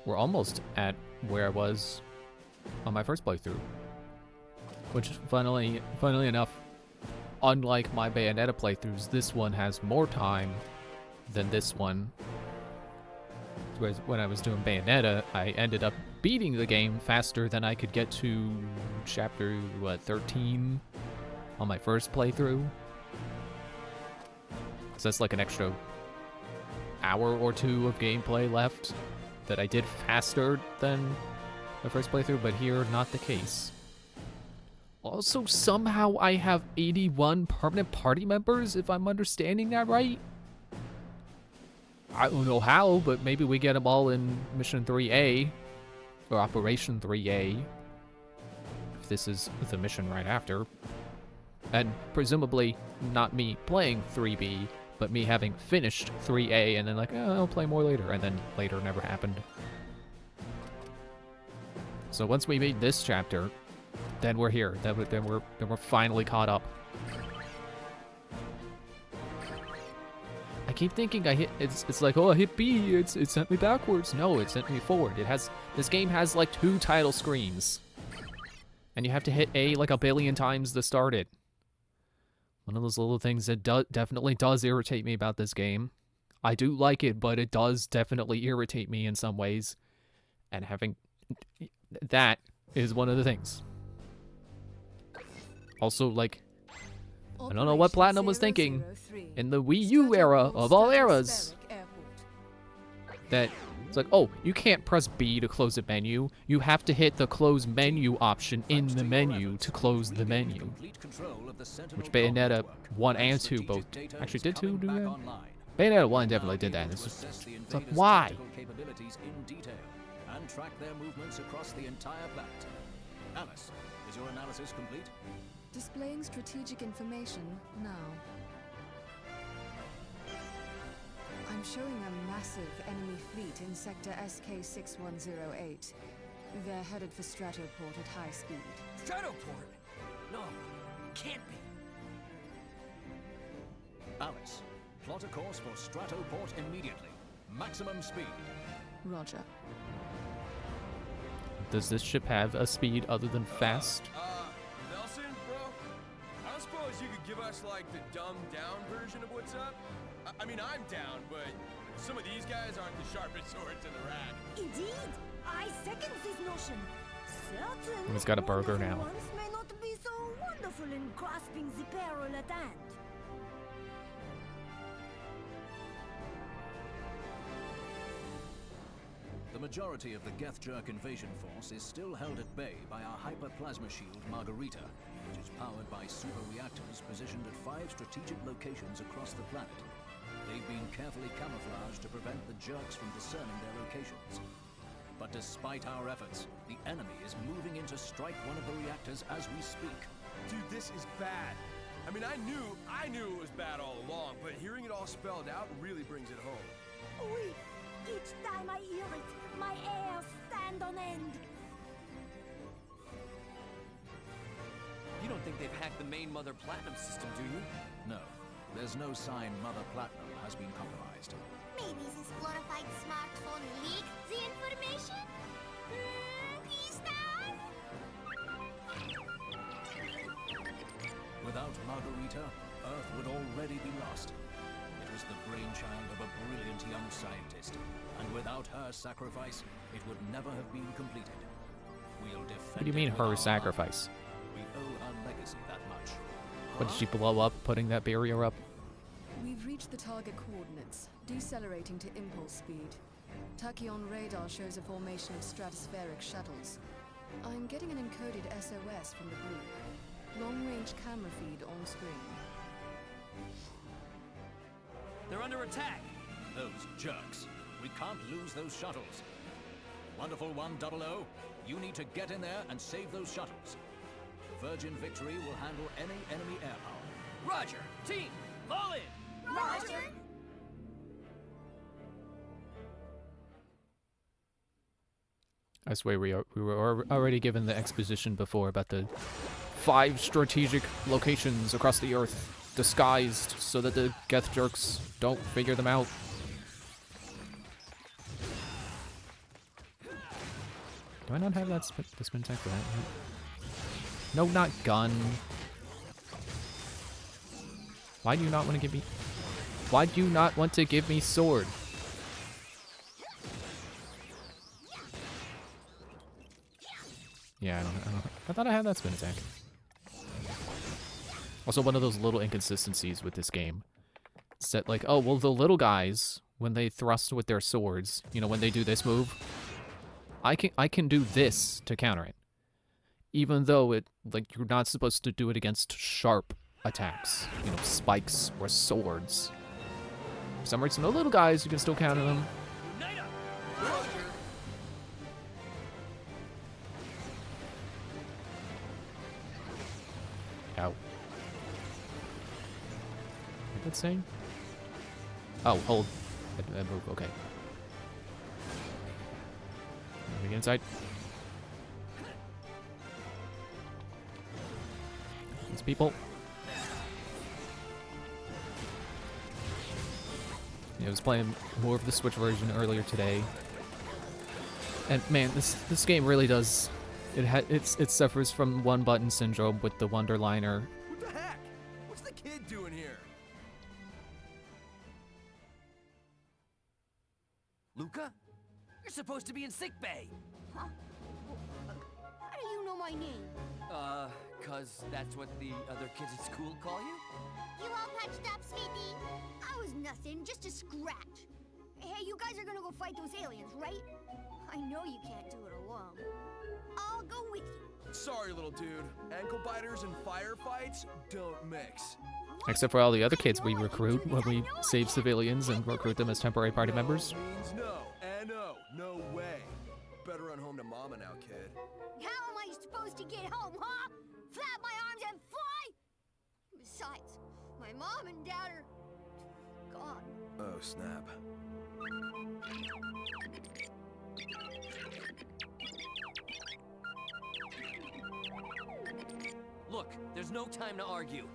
we're almost at where I was on my first playthrough. Which, funnily enough, unlike my Bayonetta playthroughs, this one has more time than this one. Whereas when I was doing Bayonetta, I ended up beating the game faster than I could get to chapter, 13 on my first playthrough. So that's like an extra hour or two of gameplay left that I did faster than my first playthrough, but here, not the case. Also, somehow I have 81 permanent party members, if I'm understanding that right. I don't know how, but maybe we get them all in Mission 3A, or Operation 3A, if this is the mission right after. And presumably not me playing 3B, but me having finished 3A and then like, oh, I'll play more later, and then later never happened. So once we beat this chapter, then we're here. Then we're finally caught up. I keep thinking I hit. It's like, oh, I hit B. It sent me backwards. No, it sent me forward. This game has like 2 title screens, and you have to hit A like a billion times to start it. One of those little things that definitely does irritate me about this game. I do like it, but it does definitely irritate me in some ways, and having that is one of the things. Also, like, I don't know what Platinum was thinking in the Wii U era of all eras. That it's like, oh, you can't press B to close a menu. You have to hit the close menu option in the menu to close the menu. Which Bayonetta 1 and 2 both actually did 2 do that? Bayonetta 1 definitely did that. It's like, why? And track their movements across the entire planet. Alice, is your analysis complete? Displaying strategic information now. I'm showing a massive enemy fleet in sector SK6108. They're headed for Stratoport at high speed. Stratoport? No, can't be. Alice, plot a course for Stratoport immediately. Maximum speed. Roger. Does this ship have a speed other than fast? Nelson, bro? I don't suppose you could give us, like, the dumbed-down version of what's up? I mean, I'm down, but some of these guys aren't the sharpest swords in the rack. Indeed, I second this notion. Certain He's got a burger now. ones may not be so wonderful in grasping the peril at hand. The majority of the Geth-Jerk invasion force is still held at bay by our hyperplasma shield Margarita, which is powered by super reactors positioned at 5 strategic locations across the planet. They've been carefully camouflaged to prevent the Jerks from discerning their locations. But despite our efforts, the enemy is moving in to strike one of the reactors as we speak. Dude, this is bad. I mean, I knew it was bad all along, but hearing it all spelled out really brings it home. Oui, each time I hear it, my hairs stand on end. You don't think they've hacked the main Mother Platinum system, do you? No, there's no sign Mother Platinum has been compromised. Maybe this glorified smartphone leaked the information? Peace down? Without Margarita, Earth would already be lost. It was the brainchild of a brilliant young scientist, and without her sacrifice, it would never have been completed. We'll defend. What do you mean, it with her our sacrifice? life. We owe her legacy that much. What, did she blow up putting that barrier up? We've reached the target coordinates, decelerating to impulse speed. Tachyon radar shows a formation of stratospheric shuttles. I'm getting an encoded SOS from the group. Long-range camera feed on screen. They're under attack. Those jerks. We can't lose those shuttles. Wonderful 100, you need to get in there and save those shuttles. Virgin Victory will handle any enemy air power. Roger. Team, fall in. Roger. I swear we were already given the exposition before about the 5 strategic locations across the Earth, disguised so that the Geth Jerks don't figure them out. Do I not have that the spin attack for that? No, not gun. Why do you not want to give me... Why do you not want to give me sword? Yeah, I don't know. I thought I had that spin attack. Also, one of those little inconsistencies with this game. It's that, like, oh, well, the little guys, when they thrust with their swords, you know, when they do this move, I can do this to counter it. Even though it, like, you're not supposed to do it against sharp attacks. You know, spikes or swords. For some reason, the little guys, you can still counter them. Ow. What did that say? Oh, hold. I move, okay. Let me get inside. These people. Yeah, I was playing more of the Switch version earlier today. And man, this game really does... It suffers from one button syndrome with the Wonderliner. What the heck? What's the kid doing here? Luca? You're supposed to be in sickbay. Huh? How do you know my name? Cause that's what the other kids at school call you? You all patched up, sweetie? I was nothing, just a scratch. Hey, you guys are gonna go fight those aliens, right? I know you can't do it alone. I'll go with you. Sorry, little dude. Ankle biters and firefights don't mix. Except for all the other kids we recruit when we save civilians and recruit them as temporary party members. No means no, and no. No way. Better run home to mama now, kid. How am I supposed to get home, huh? Flap my arms and fly? Besides, my mom and dad are gone. Oh, snap. Look, there's no time to argue.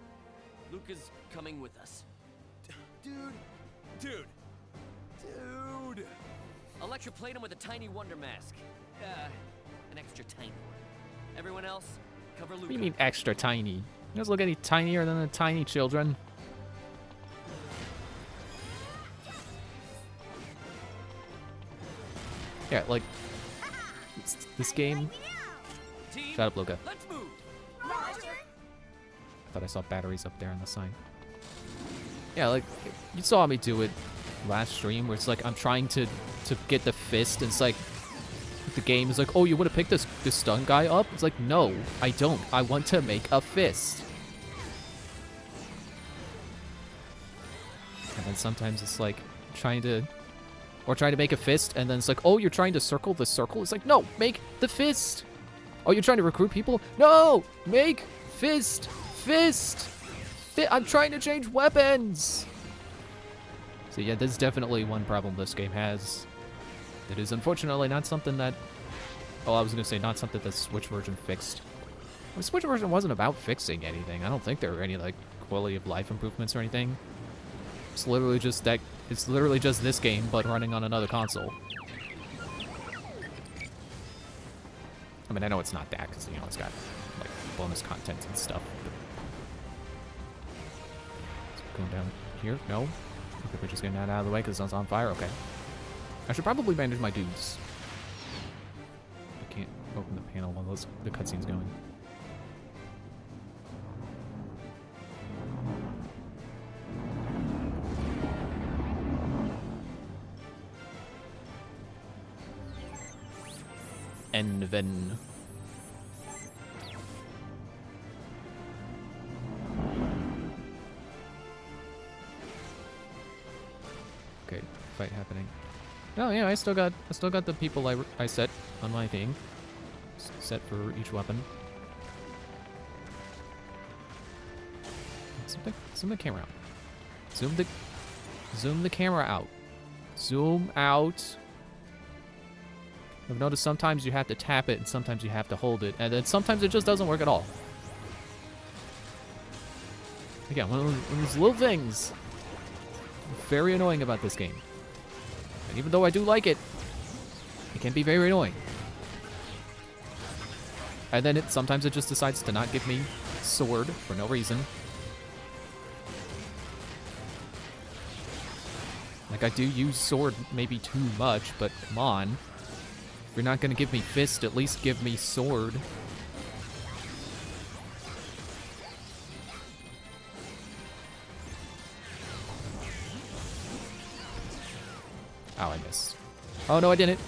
Luca's coming with us. Dude. Electroplate him with a tiny wonder mask. An extra tiny one. Everyone else, cover Luca. What do you mean extra tiny? You guys look any tinier than the tiny children. Yeah, like, this game... Team, Shut up, Luca. let's move. Roger. I thought I saw batteries up there on the sign. Yeah, like, you saw me do it last stream, where it's like, I'm trying to get the fist, and it's like, the game is like, oh, you want to pick this stun guy up? It's like, no, I don't. I want to make a fist. And then sometimes it's like, trying to make a fist, and then it's like, oh, you're trying to circle the circle? It's like, no, make the fist. Oh, you're trying to recruit people? No, make fist. I'm trying to change weapons. So yeah, there's definitely one problem this game has. It is unfortunately not something that... Oh, I was going to say not something the Switch version fixed. The Switch version wasn't about fixing anything. I don't think there were any, like, quality of life improvements or anything. It's literally just that... It's literally just this game, but running on another console. I mean, I know it's not that, because, you know, it's got, like, bonus content and stuff. But... Going down here? No? Okay, we're just getting that out of the way because it's on fire? Okay. I should probably manage my dudes. I can't open the panel while the cutscene's going. Enven. Okay, fight happening. Oh yeah, I still got the people I set on my thing. Set for each weapon. Zoom the camera out. Zoom the camera out. Zoom out. I've noticed sometimes you have to tap it and sometimes you have to hold it, and then sometimes it just doesn't work at all. Again, one of those little things. Very annoying about this game. And even though I do like it, it can be very annoying. And then sometimes it just decides to not give me sword for no reason. Like, I do use sword maybe too much, but come on. If you're not gonna give me fist, at least give me sword. Oh, I missed. Oh, no, I didn't.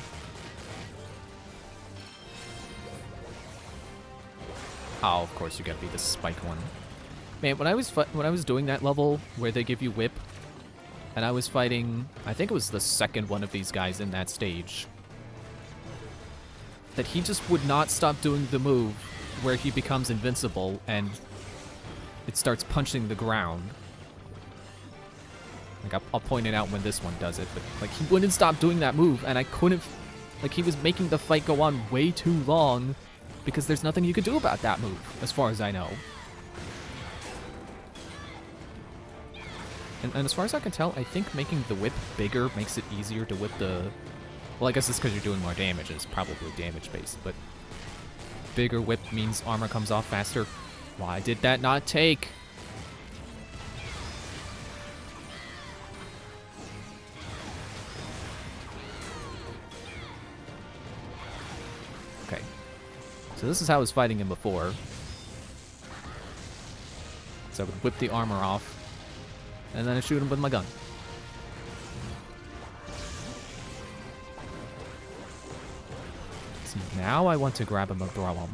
Oh, of course, you gotta be the spike one. Man, when I was doing that level where they give you whip, and I was fighting, I think it was the second one of these guys in that stage, that he just would not stop doing the move where he becomes invincible and it starts punching the ground. Like, I'll point it out when this one does it, but like, he wouldn't stop doing that move, and I couldn't, like, he was making the fight go on way too long because there's nothing you could do about that move, as far as I know. And as far as I can tell, I think making the whip bigger makes it easier to whip the... Well, I guess it's because you're doing more damage. It's probably damage-based, but... Bigger whip means armor comes off faster. Why did that not take? Okay. So this is how I was fighting him before. So I would whip the armor off. And then I shoot him with my gun. See, now I want to grab him and throw him.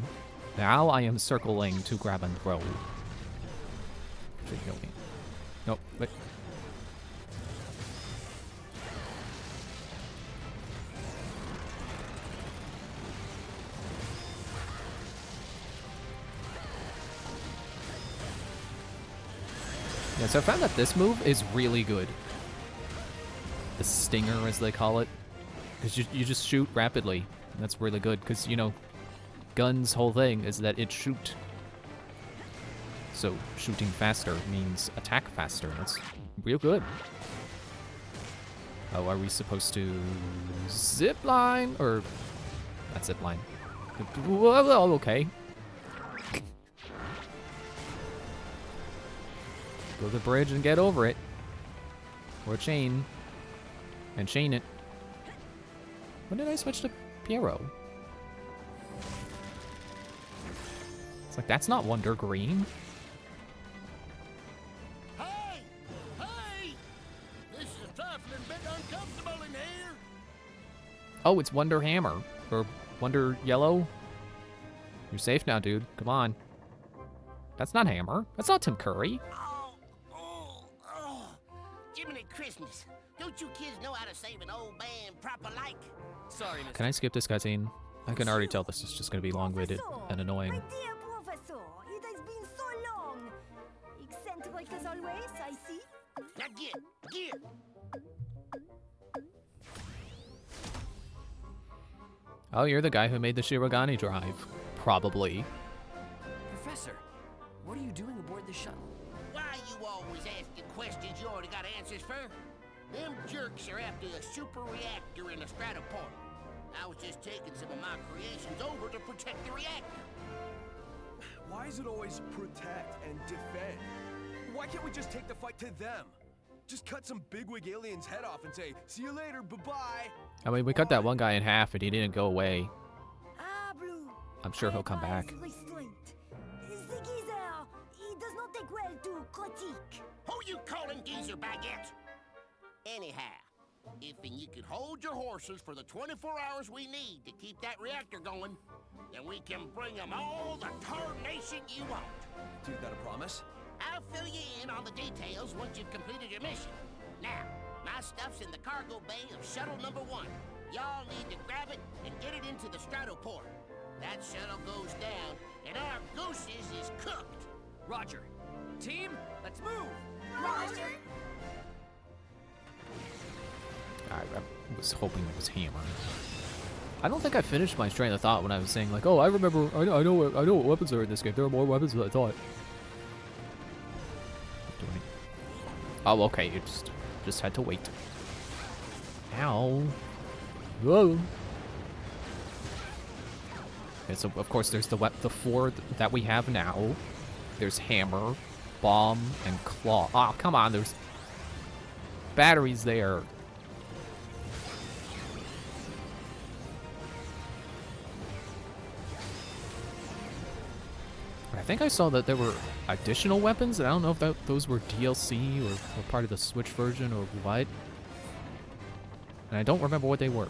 Now I am circling to grab and throw. Should kill me. Nope, wait. Yeah, so I found that this move is really good. The stinger, as they call it. Because you just shoot rapidly. And that's really good, because, you know, gun's whole thing is that it shoot. So shooting faster means attack faster. That's real good. Oh, are we supposed to zip line? Or not zip line. Well, okay. Go to the bridge and get over it. Or chain. And chain it. When did I switch to Piero? It's like, that's not Wonder Green. Hey! Hey! This is a trifling bit uncomfortable in here. Oh, it's Wonder Hammer. Or Wonder Yellow. You're safe now, dude. Come on. That's not Hammer. That's not Tim Curry. Jiminy Christmas. Don't you kids know how to save an old man proper like? Sorry, Mr. Can I skip this cutscene? I can already tell this is just going to be long-winded and annoying. My dear Professor, it has been so long. Eccentric as always, I see. Now get. Oh, you're the guy who made the Shirogane drive. Probably. Professor, what are you doing aboard the shuttle? Why you always asking questions you already got answers for? Them jerks are after a super reactor in a stratoport. I was just taking some of my creations over to protect the reactor. Why is it always protect and defend? Why can't we just take the fight to them? Just cut some bigwig alien's head off and say, see you later, bye-bye. I mean, we cut that one guy in half and he didn't go away. Ah, Blue. I'm sure he'll come back. Restraint. The geezer, he does not take well to critique. Who you calling geezer, baguette? Anyhow, if you could hold your horses for the 24 hours we need to keep that reactor going, then we can bring them all the tarnation you want. Dude, that a promise? I'll fill you in on the details once you've completed your mission. Now, my stuff's in the cargo bay of shuttle number 1. Y'all need to grab it and get it into the stratoport. That shuttle goes down, and our gooses is cooked. Roger. Team, let's move! Roger. I was hoping it was Hammer. I don't think I finished my train of thought when I was saying like, oh, I remember, I know what weapons are in this game. There are more weapons than I thought. Oh, okay, you just had to wait. Ow. Whoa. Okay, so of course there's the four that we have now. There's hammer, bomb, and claw. Oh, come on, there's batteries there. I think I saw that there were additional weapons, and I don't know if those were DLC or part of the Switch version or what. And I don't remember what they were.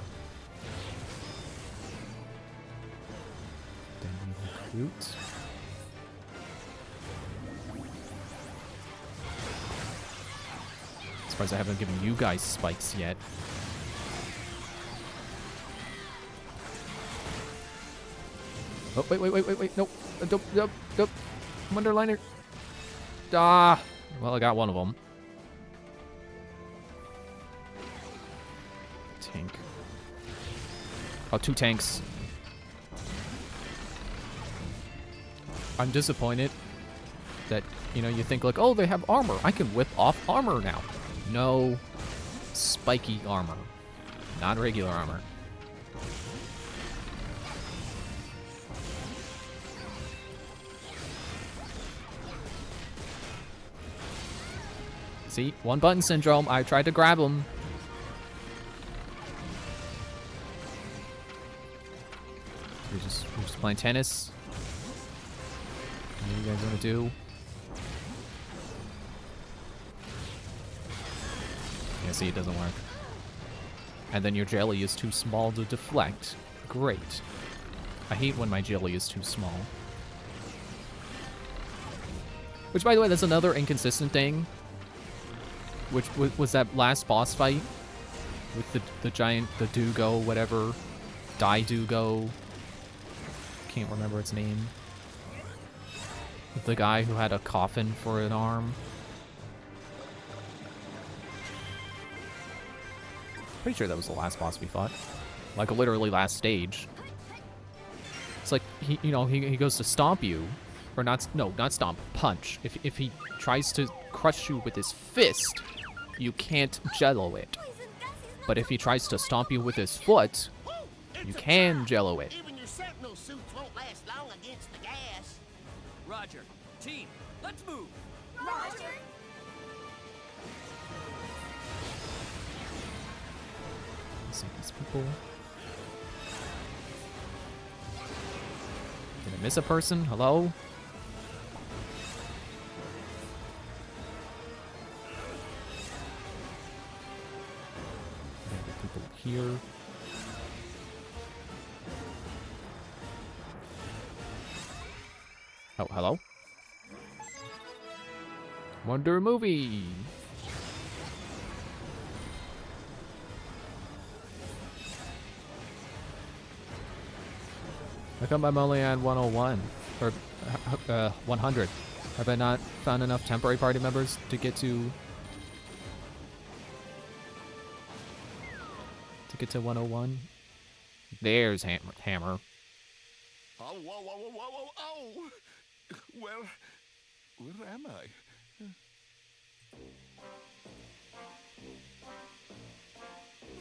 Then we recruit. Surprised I haven't given you guys spikes yet. Oh, wait. Nope. Nope. Underliner. Ah. Well, I got one of them. Tank. Oh, 2 tanks. I'm disappointed that, you know, you think like, oh, they have armor. I can whip off armor now. No. Spiky armor. Not regular armor. See? One button syndrome. I tried to grab him. We're just playing tennis. What do you guys want to do? Yeah, see, it doesn't work. And then your jelly is too small to deflect. Great. I hate when my jelly is too small. Which, by the way, that's another inconsistent thing. Which was that last boss fight with the giant, the Dugo, whatever, Dugo. Can't remember its name. With the guy who had a coffin for an arm. Pretty sure that was the last boss we fought. Like literally last stage. It's like he goes to stomp you, or not stomp, punch. If he tries to crush you with his fist, you can't jello it. But if he tries to stomp you with his foot, you can jello it. Even your sentinel suits won't last long against the gas. Roger. Team, let's move. Roger. See these people. Did I miss a person? Hello? People here. Oh, hello? Wonder Movie! How come I'm only on 101? Or 100? Have I not found enough temporary party members to get to 101? There's Hammer. Oh, whoa. Where am I?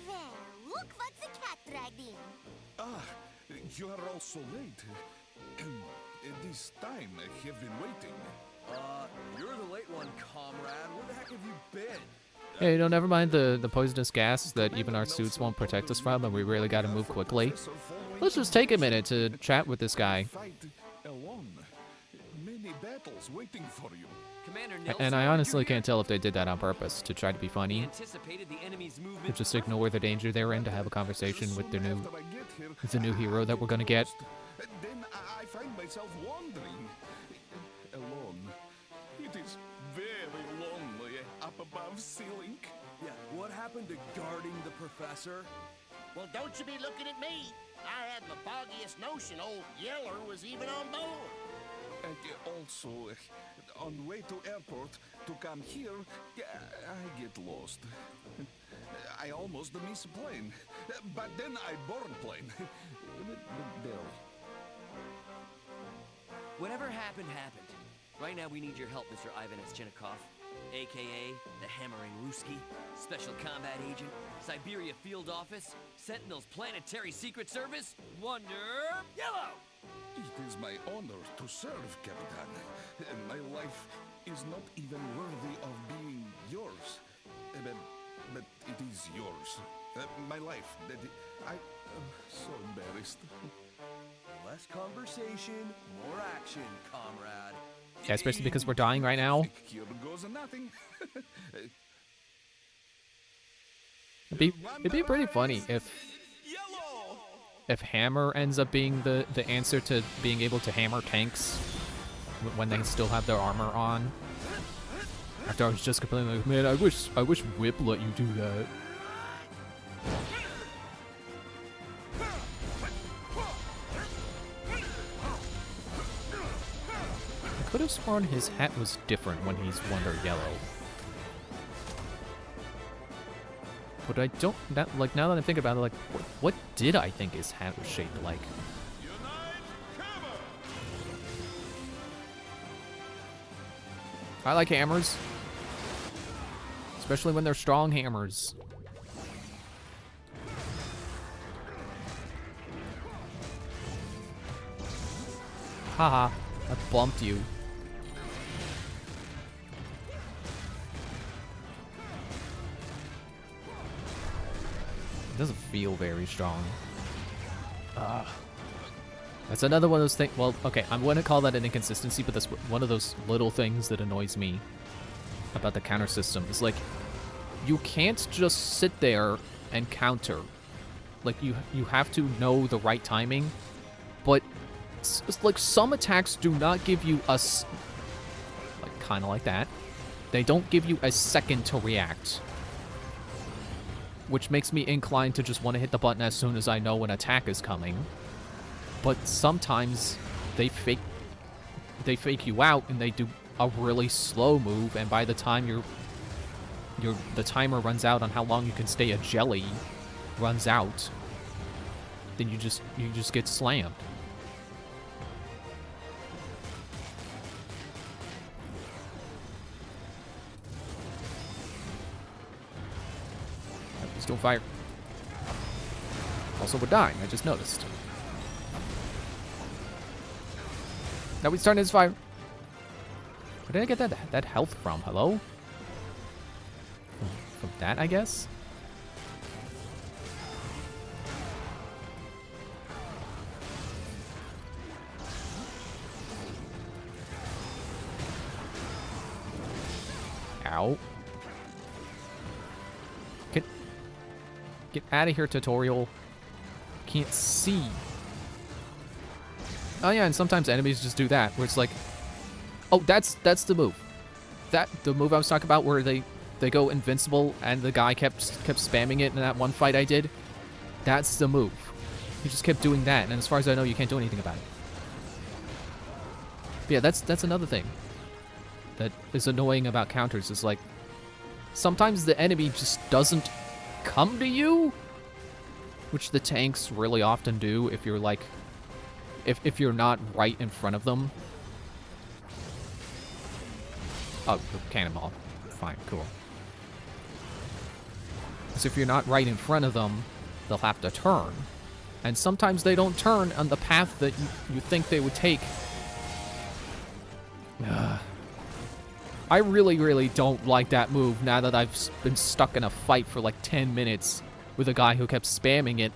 There, look what the cat dragged in. Ah, you are all so late. This time I have been waiting. You're the late one, comrade. Where the heck have you been? Hey, never mind the poisonous gas that even our suits won't protect us from, and we really gotta move quickly. Let's just take a minute to chat with this guy. Fight alone. Many battles waiting for you. Commander Nelson, And I honestly can't tell if they did that on purpose, to try to be we funny, anticipated the enemy's or movement. just ignore the danger they're in to have a conversation with the Soon after I get here, the new hero that we're gonna get. Then I find myself wandering alone. It is very lonely up above ceiling. Yeah, what happened to guarding the professor? Well, don't you be looking at me. I had the foggiest notion old Yeller was even on board. And also, on the way to airport to come here, I get lost. I almost miss a plane, but then I board plane. Barely. Whatever happened, happened. Right now, we need your help, Mr. Ivan Eschennikov, a.k.a. the Hammering Ruski, Special Combat Agent, Siberia Field Office, Sentinel's Planetary Secret Service, Wonder Yellow! It is my honor to serve, Capitan. My life is not even worthy of being yours. But it is yours. My life. So embarrassed. Less conversation, more action, comrade. Yeah, especially because we're dying right now. Here goes nothing. It'd be pretty funny if hammer ends up being the answer to being able to hammer tanks when they still have their armor on. After I was just complaining like, man, I wish whip let you do that. I could have sworn his hat was different when he's Wonder Yellow. But I don't, like, now that I think about it, like, what did I think his hat was shaped like? I like hammers. Especially when they're strong hammers. Haha, I bumped you. It doesn't feel very strong. That's another one of those things. Well, okay, I'm going to call that an inconsistency, but that's one of those little things that annoys me about the counter system. It's like, you can't just sit there and counter. Like, you have to know the right timing, but it's like some attacks do not give you a, like, kind of like that. They don't give you a second to react, which makes me inclined to just want to hit the button as soon as I know an attack is coming. But sometimes they fake you out and they do a really slow move, and by the time the timer runs out on how long you can stay a jelly runs out, then you just get slammed. He's still fire. Also, we're dying. I just noticed. Now we starting his fire. Where did I get that health from? Hello? From that, I guess? Ow. Get out of here, tutorial. Can't see. Oh yeah, and sometimes enemies just do that, where it's like, oh, that's the move. The move I was talking about where they go invincible and the guy kept spamming it in that one fight I did. That's the move. He just kept doing that, and as far as I know, you can't do anything about it. But yeah, that's another thing that is annoying about counters, is like, sometimes the enemy just doesn't come to you, which the tanks really often do if you're like, if you're not right in front of them. Oh, cannonball. Fine, cool. Because if you're not right in front of them, they'll have to turn. And sometimes they don't turn on the path that you think they would take. I really, really don't like that move now that I've been stuck in a fight for like 10 minutes with a guy who kept spamming it.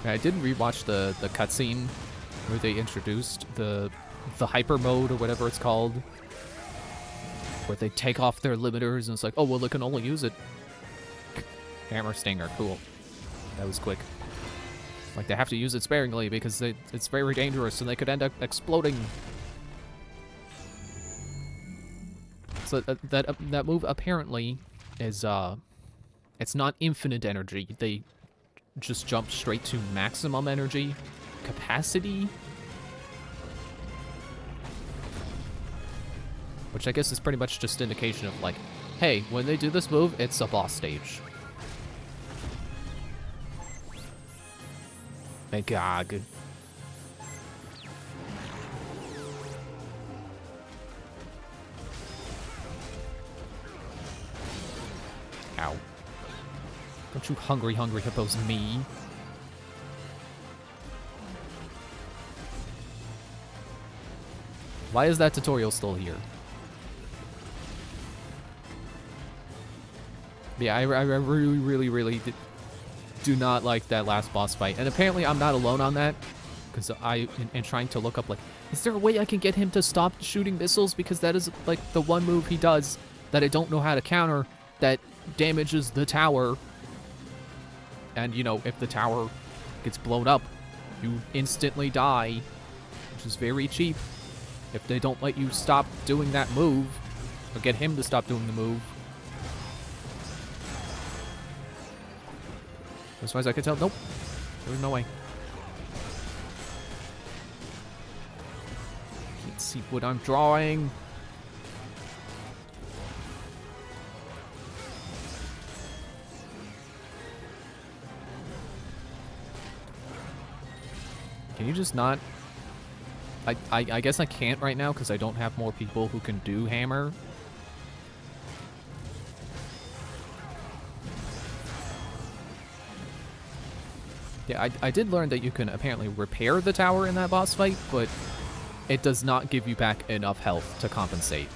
I did rewatch the cutscene where they introduced the hyper mode or whatever it's called, where they take off their limiters and it's like, oh well, they can only use it. Hammer Stinger, cool. That was quick. Like, they have to use it sparingly because it's very dangerous and they could end up exploding. So that move apparently is it's not infinite energy. They just jump straight to maximum energy capacity, which I guess is pretty much just indication of like, hey, when they do this move, it's a boss stage. Magog. Ow. Don't you hungry hippos me. Why is that tutorial still here? Yeah, I really do not like that last boss fight. And apparently I'm not alone on that. Because in trying to look up, like, is there a way I can get him to stop shooting missiles? Because that is, like, the one move he does that I don't know how to counter that damages the tower. And, you know, if the tower gets blown up, you instantly die. Which is very cheap. If they don't let you stop doing that move, or get him to stop doing the move. As far as I can tell, nope. There's no way. Can't see what I'm drawing. Can you just not? I guess I can't right now because I don't have more people who can do hammer. Yeah, I did learn that you can apparently repair the tower in that boss fight, but it does not give you back enough health to compensate.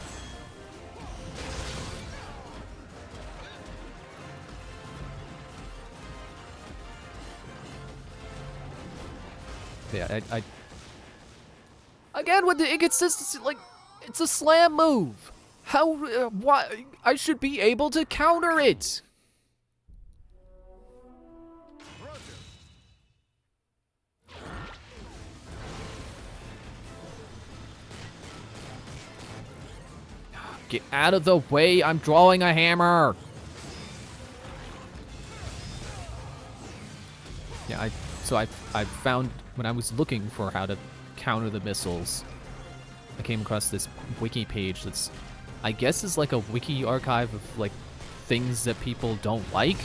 Yeah, again, with the inconsistency, like, it's a slam move. How, why, I should be able to counter it. Get out of the way, I'm drawing a hammer. Yeah, I found, when I was looking for how to counter the missiles, I came across this wiki page that's, I guess, is like a wiki archive of, like, things that people don't like.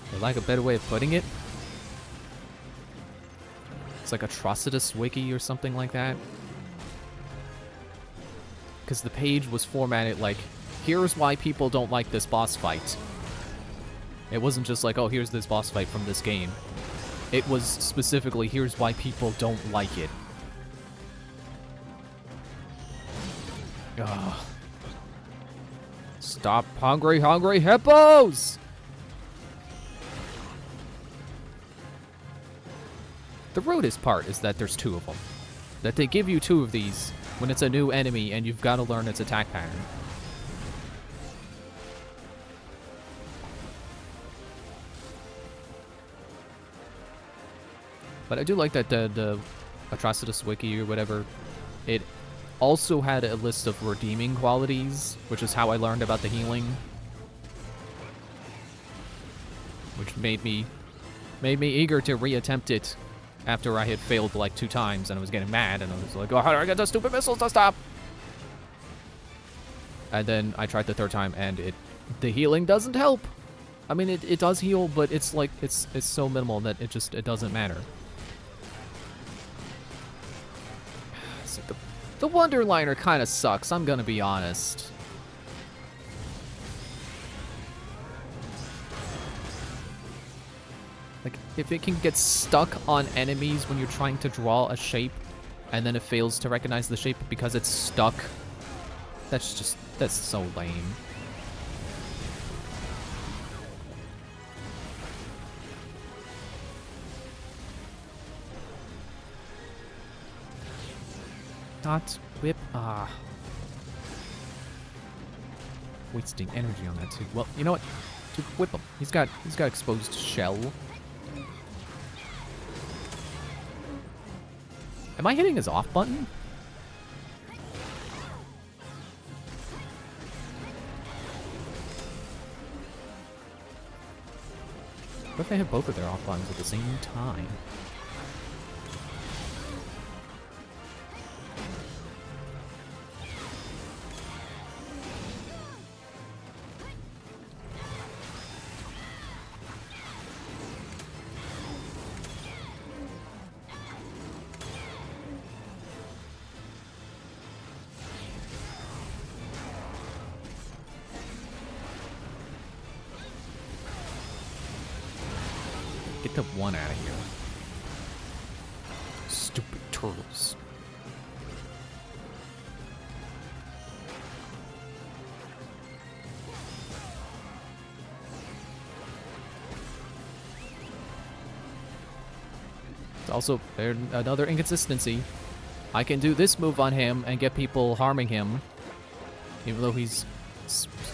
For lack of a better way of putting it. It's like Atrocitus wiki or something like that. Because the page was formatted like, here's why people don't like this boss fight. It wasn't just like, oh, here's this boss fight from this game. It was specifically, here's why people don't like it. Ugh. Stop hungry hippos! The rudest part is that there's two of them. That they give you two of these when it's a new enemy and you've got to learn its attack pattern. But I do like that the Atrocitus wiki or whatever, it also had a list of redeeming qualities, which is how I learned about the healing. Which made me eager to reattempt it after I had failed like 2 times and I was getting mad and I was like, oh, how do I get the stupid missiles to stop? And then I tried the 3rd time and the healing doesn't help. I mean, it does heal, but it's like, it's so minimal that it doesn't matter. So the Wonderliner kind of sucks, I'm gonna be honest. Like, if it can get stuck on enemies when you're trying to draw a shape, and then it fails to recognize the shape because it's stuck, that's so lame. Not whip, wasting energy on that too. Well, you know what? To whip him. He's got exposed shell. Am I hitting his off button? What if they hit both of their off buttons at the same time? Get the one out of here. Stupid turtles. It's also another inconsistency. I can do this move on him and get people harming him, even though he's,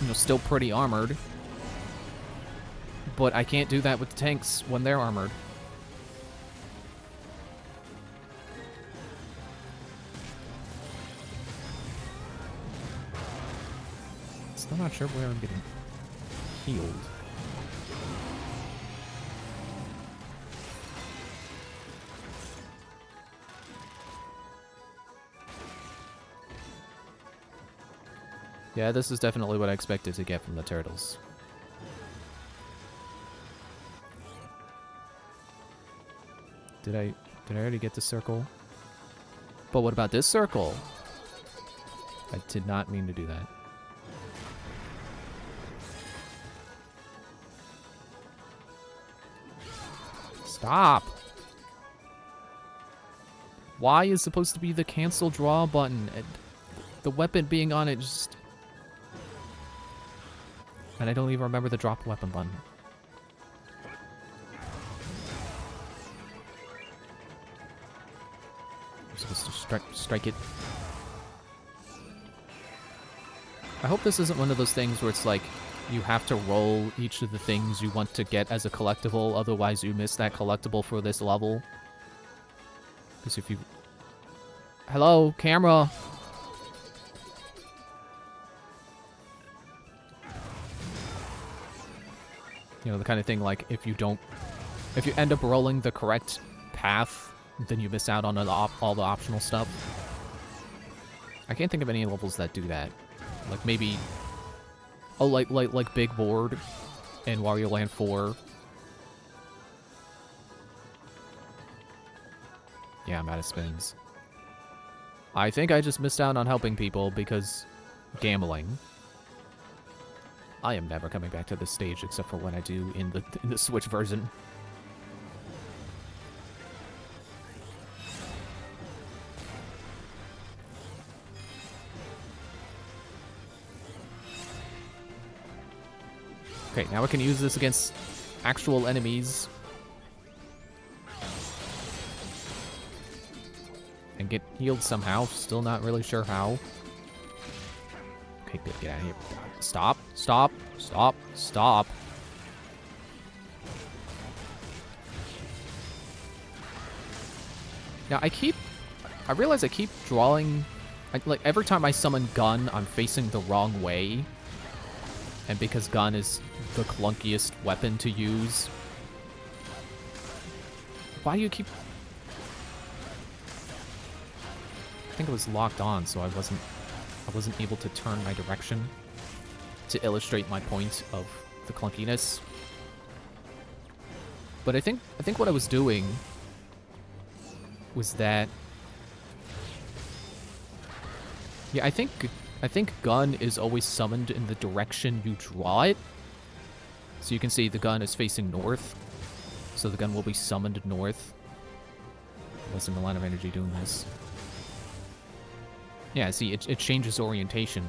you know, still pretty armored. But I can't do that with the tanks when they're armored. Still not sure where I'm getting healed. Yeah, this is definitely what I expected to get from the turtles. Did I already get the circle? But what about this circle? I did not mean to do that. Stop! Y is supposed to be the cancel draw button. And the weapon being on it just... And I don't even remember the drop weapon button. I'm supposed to strike it. I hope this isn't one of those things where it's like you have to roll each of the things you want to get as a collectible, otherwise you miss that collectible for this level. Because if you... Hello, camera! You know, the kind of thing like if you end up rolling the correct path, then you miss out on all the optional stuff. I can't think of any levels that do that. Like maybe, oh, like Big Board in Wario Land 4. Yeah, I'm out of spins. I think I just missed out on helping people because gambling. I am never coming back to this stage except for when I do in the Switch version. Okay, now I can use this against actual enemies. And get healed somehow. Still not really sure how. Okay, good. Get out of here. Stop. Stop. Stop. Stop. Now, I realize I keep drawing... like, every time I summon Gun, I'm facing the wrong way. And because Gun is the clunkiest weapon to use... Why do you keep... I think it was locked on, so I wasn't able to turn my direction to illustrate my point of the clunkiness. But I think what I was doing was that... Yeah, I think Gun is always summoned in the direction you draw it. So you can see the gun is facing north. So the gun will be summoned north. Wasting a lot of energy doing this. Yeah, see, it changes orientation.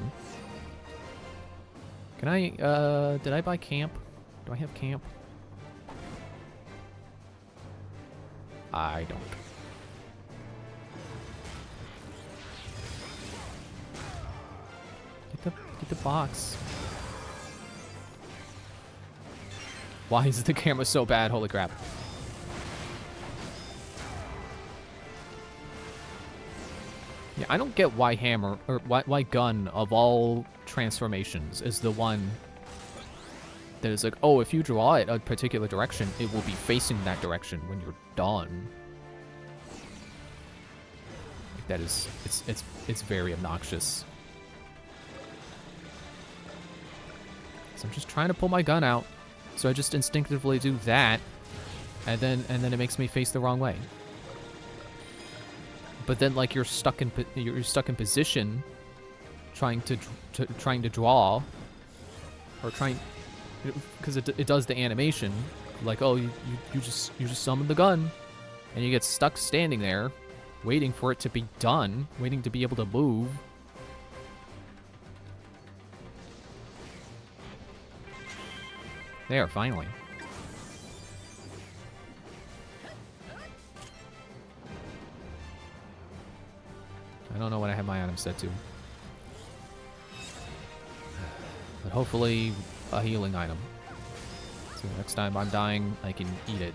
Can I, did I buy camp? Do I have camp? I don't. Get the box. Why is the camera so bad? Holy crap. Yeah, I don't get why Hammer, or why Gun, of all transformations, is the one that is like, oh, if you draw it a particular direction, it will be facing that direction when you're done. Like, that is, it's very obnoxious. So I'm just trying to pull my gun out, so I just instinctively do that, and then it makes me face the wrong way. But then, like, you're stuck in position, trying to draw, or trying, because it does the animation Like, oh, you just summoned the gun, and you get stuck standing there, waiting for it to be done, waiting to be able to move. There, finally. I don't know what I have my item set to. But hopefully a healing item. So next time I'm dying, I can eat it.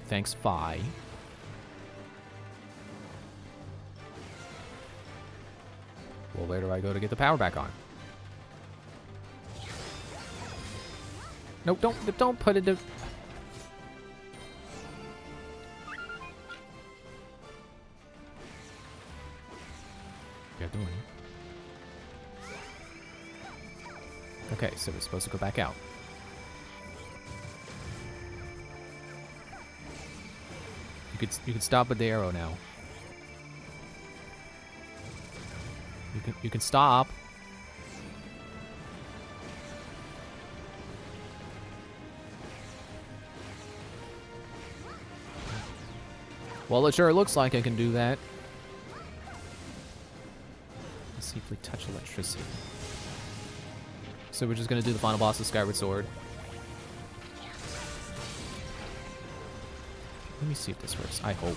Thanks, Fi. Well, where do I go to get the power back on? Nope, don't put it to... You're doing. Okay, so we're supposed to go back out. You could stop with the arrow now. You can stop. Well, it sure looks like I can do that. Simply touch electricity. So we're just gonna do the final boss of Skyward Sword. Let me see if this works. I hope.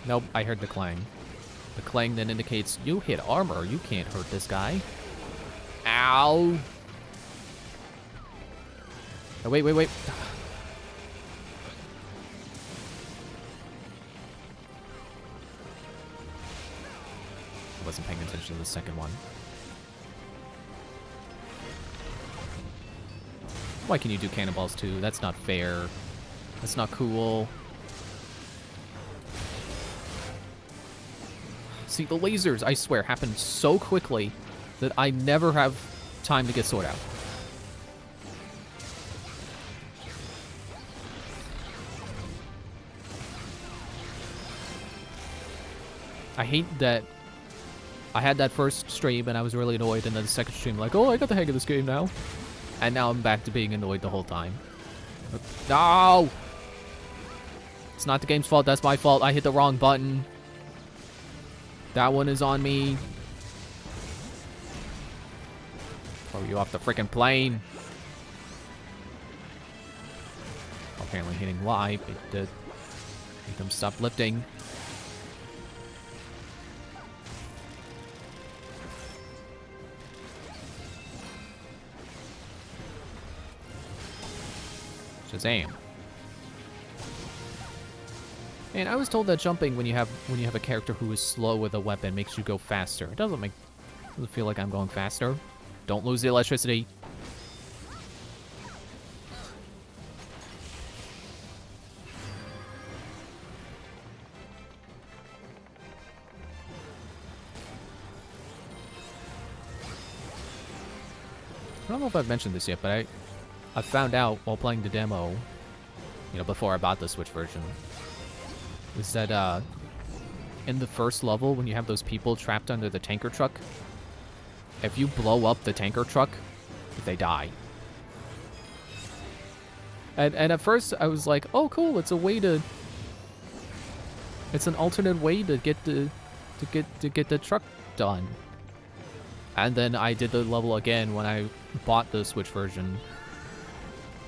Nope, I heard the clang. The clang then indicates you hit armor. You can't hurt this guy. Ow! Oh, wait. I wasn't paying attention to the second one. Why can you do cannonballs too? That's not fair. That's not cool. See, the lasers, I swear, happen so quickly that I never have time to get sword out. I hate that I had that first stream and I was really annoyed, and then the second stream, like, oh, I got the hang of this game now. And now I'm back to being annoyed the whole time. No! It's not the game's fault, that's my fault. I hit the wrong button. That one is on me. Throw you off the freaking plane. Apparently hitting Y, it did make them stop lifting. Shazam. And I was told that jumping when you have a character who is slow with a weapon makes you go faster. It doesn't feel like I'm going faster. Don't lose the electricity. I don't know if I've mentioned this yet, but I found out while playing the demo, you know, before I bought the Switch version, is that in the first level, when you have those people trapped under the tanker truck, if you blow up the tanker truck, they die. And at first I was like, oh cool, it's an alternate way to get the truck done. And then I did the level again when I bought the Switch version.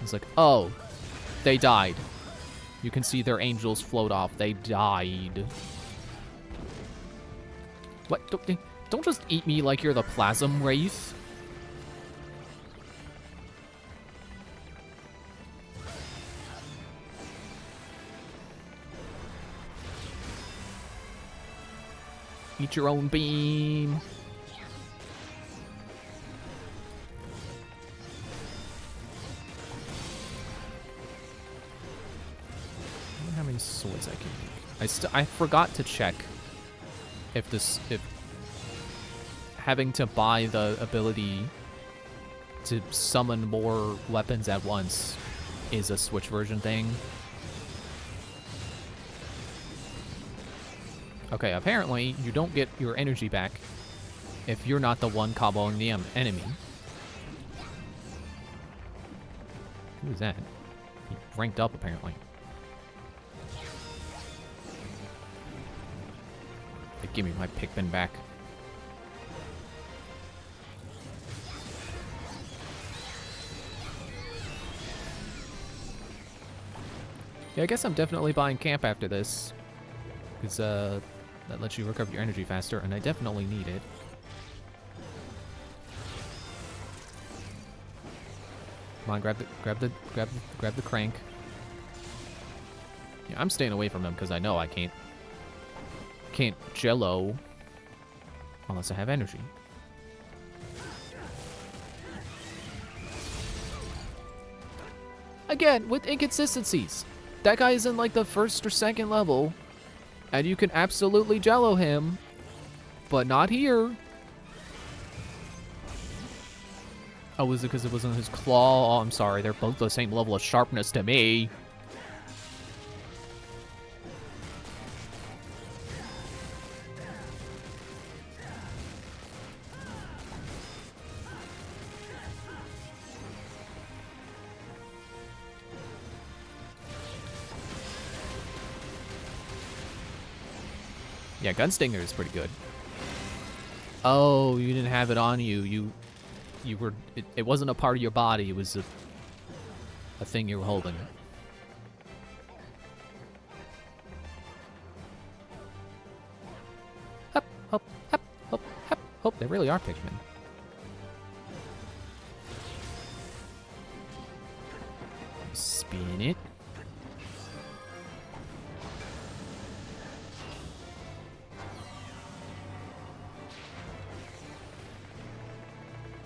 It's like, oh, they died. You can see their angels float off. They died. What? Don't just eat me like you're the Plasm Wraith. Eat your own beam. How many swords I can make. I forgot to check if having to buy the ability to summon more weapons at once is a Switch version thing. Okay, apparently you don't get your energy back if you're not the one comboing the enemy. Who is that? He ranked up, apparently. Hey, give me my Pikmin back. Yeah, I guess I'm definitely buying camp after this. Because, that lets you recover your energy faster, and I definitely need it. Come on, grab the crank. Yeah, I'm staying away from them because I know I can't jello unless I have energy. Again, with inconsistencies. That guy is in like the first or second level, and you can absolutely jello him, but not here. Oh, was it because it was on his claw? Oh, I'm sorry. They're both the same level of sharpness to me. Yeah, Gunstinger is pretty good. Oh, you didn't have it on you. You were, it wasn't a part of your body, it was a thing you were holding. Hop, hop, hop, hop, hop, hop. They really are Pikmin. Spin it.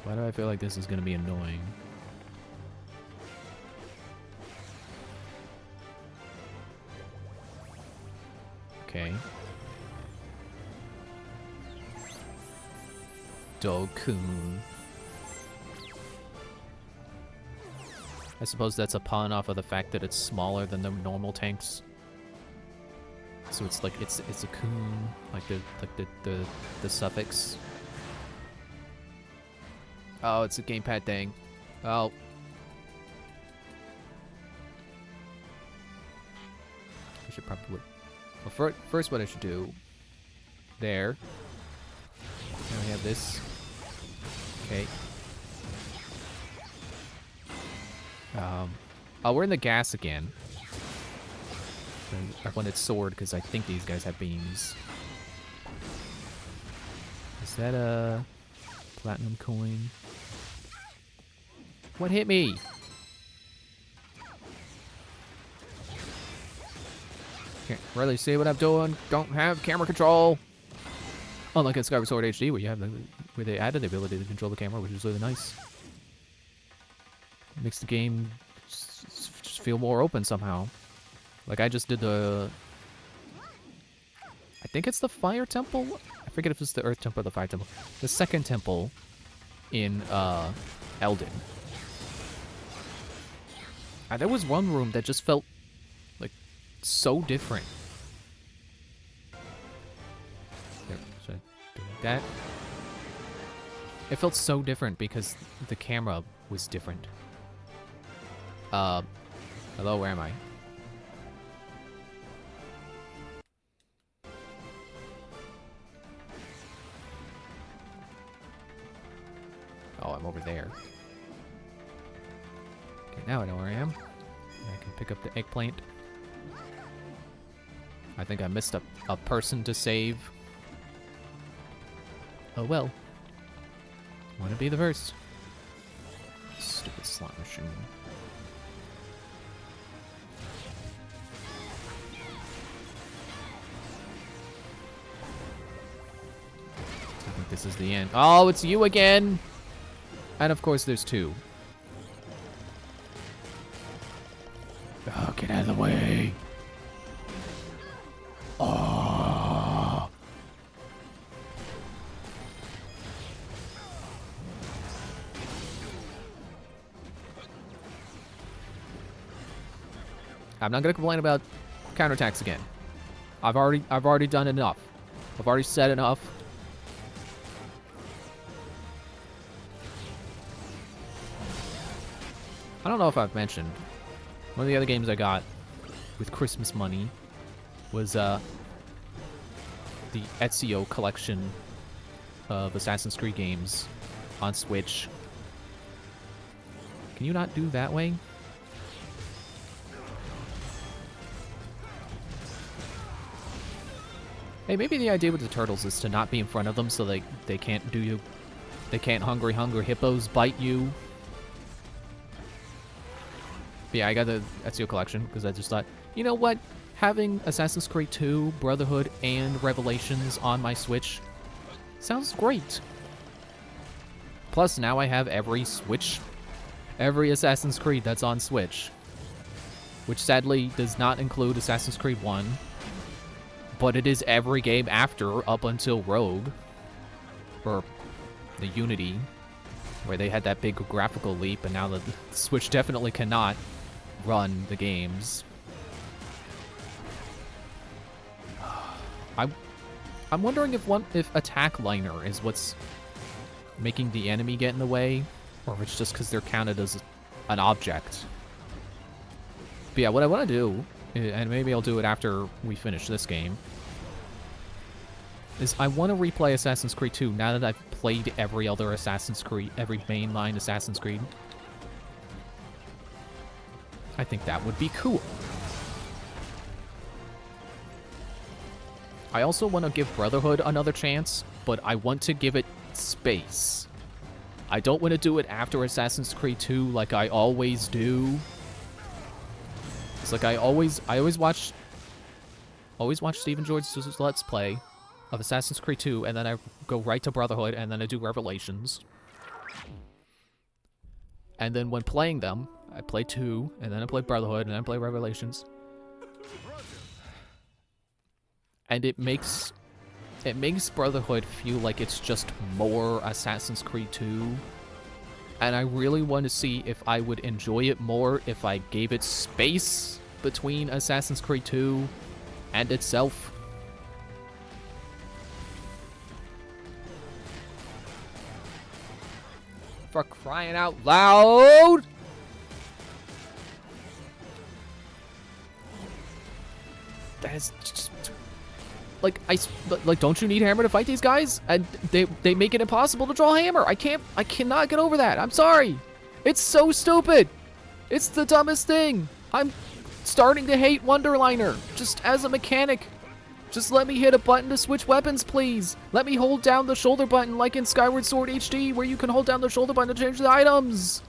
Why do I feel like this is gonna be annoying? Okay. Dokun. I suppose that's a pun off of the fact that it's smaller than the normal tanks. So it's like it's a coon, like the suffix. Oh, it's a gamepad thing. Oh. I should probably... Well, first what I should do... There. Now we have this. Okay. Oh, we're in the gas again. I wanted sword because I think these guys have beams. Is that a platinum coin? What hit me? Can't really see what I'm doing. Don't have camera control. Unlike in Skyward Sword HD, where they added the ability to control the camera, which is really nice. Makes the game just feel more open somehow. Like I just did the... I think it's the Fire Temple? I forget if it's the Earth Temple or the Fire Temple. The second temple in Elden. There was one room that just felt like so different. There, should I do like that? It felt so different because the camera was different. Hello, where am I? Oh, I'm over there. Okay, now I know where I am. I can pick up the eggplant. I think I missed a person to save. Oh well. Wanna be the first. Stupid slot machine. I think this is the end. Oh, it's you again! And of course there's two. Oh, get out of the way. Oh. I'm not gonna complain about counterattacks again. I've already done enough. I've already said enough. I don't know if I've mentioned, one of the other games I got with Christmas money was the Ezio collection of Assassin's Creed games on Switch. Can you not do that way? Hey, maybe the idea with the turtles is to not be in front of them so they can't do you. They can't hungry hippos bite you. But yeah, I got the Ezio collection because I just thought, you know what? Having Assassin's Creed 2, Brotherhood, and Revelations on my Switch sounds great. Plus, now I have every Assassin's Creed that's on Switch. Which sadly does not include Assassin's Creed 1. But it is every game after, up until Rogue. Or the Unity, where they had that big graphical leap, and now the Switch definitely cannot run the games. I'm wondering if attack liner is what's making the enemy get in the way, or if it's just because they're counted as an object. But yeah, what I want to do, and maybe I'll do it after we finish this game, is I want to replay Assassin's Creed 2 now that I've played every other Assassin's Creed, every mainline Assassin's Creed. I think that would be cool. I also want to give Brotherhood another chance, but I want to give it space. I don't want to do it after Assassin's Creed 2 like I always do. It's like I always watch Stephen George's Let's Play of Assassin's Creed 2, and then I go right to Brotherhood, and then I do Revelations. And then when playing them, I play 2, and then I play Brotherhood, and then I play Revelations. And it makes Brotherhood feel like it's just more Assassin's Creed 2. And I really want to see if I would enjoy it more if I gave it space between Assassin's Creed 2 and itself. For crying out loud! That is just... Like, don't you need Hammer to fight these guys? And they make it impossible to draw Hammer. I cannot get over that. I'm sorry. It's so stupid. It's the dumbest thing. I'm starting to hate Wonderliner, just as a mechanic. Just let me hit a button to switch weapons, please. Let me hold down the shoulder button like in Skyward Sword HD, where you can hold down the shoulder button to change the items.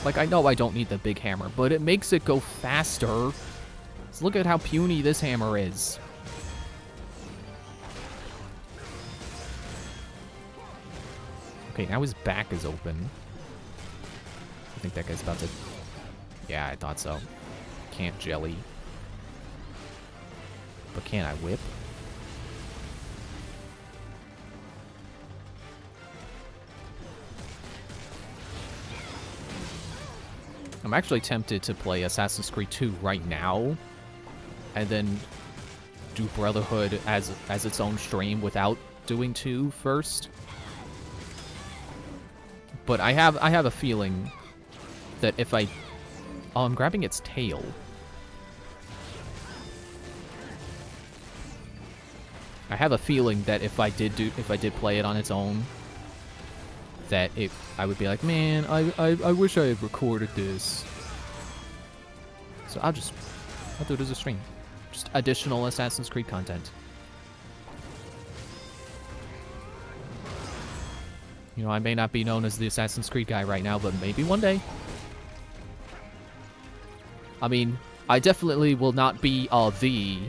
Like, I know I don't need the big hammer, but it makes it go faster. So look at how puny this hammer is. Okay, now his back is open. I think that guy's about to... Yeah, I thought so. Can't jelly. But can I whip? I'm actually tempted to play Assassin's Creed 2 right now, and then do Brotherhood as its own stream without doing 2 first. But I have a feeling that if I... Oh, I'm grabbing its tail. I have a feeling that if I did play it on its own, that I would be like, man, I wish I had recorded this. So I'll do it as a stream. Just additional Assassin's Creed content. You know, I may not be known as the Assassin's Creed guy right now, but maybe one day. I mean, I definitely will not be the,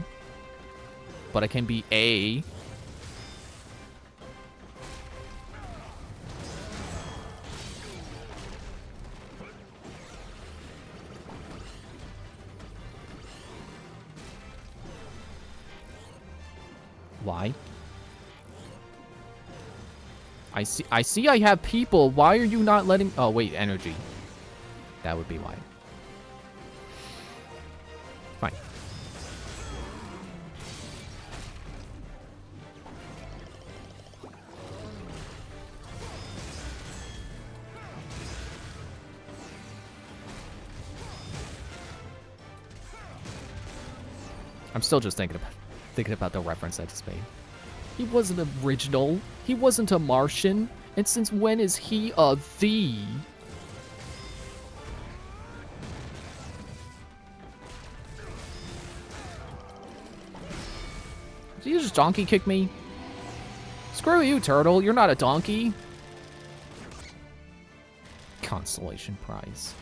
but I can be a. Why? I see I have people. Why are you not letting... Oh, wait, energy. That would be why. Fine. I'm still just thinking about the reference I just made. He wasn't original. He wasn't a Martian. And since when is he a the? Did you just donkey kick me? Screw you, turtle. You're not a donkey. Consolation prize.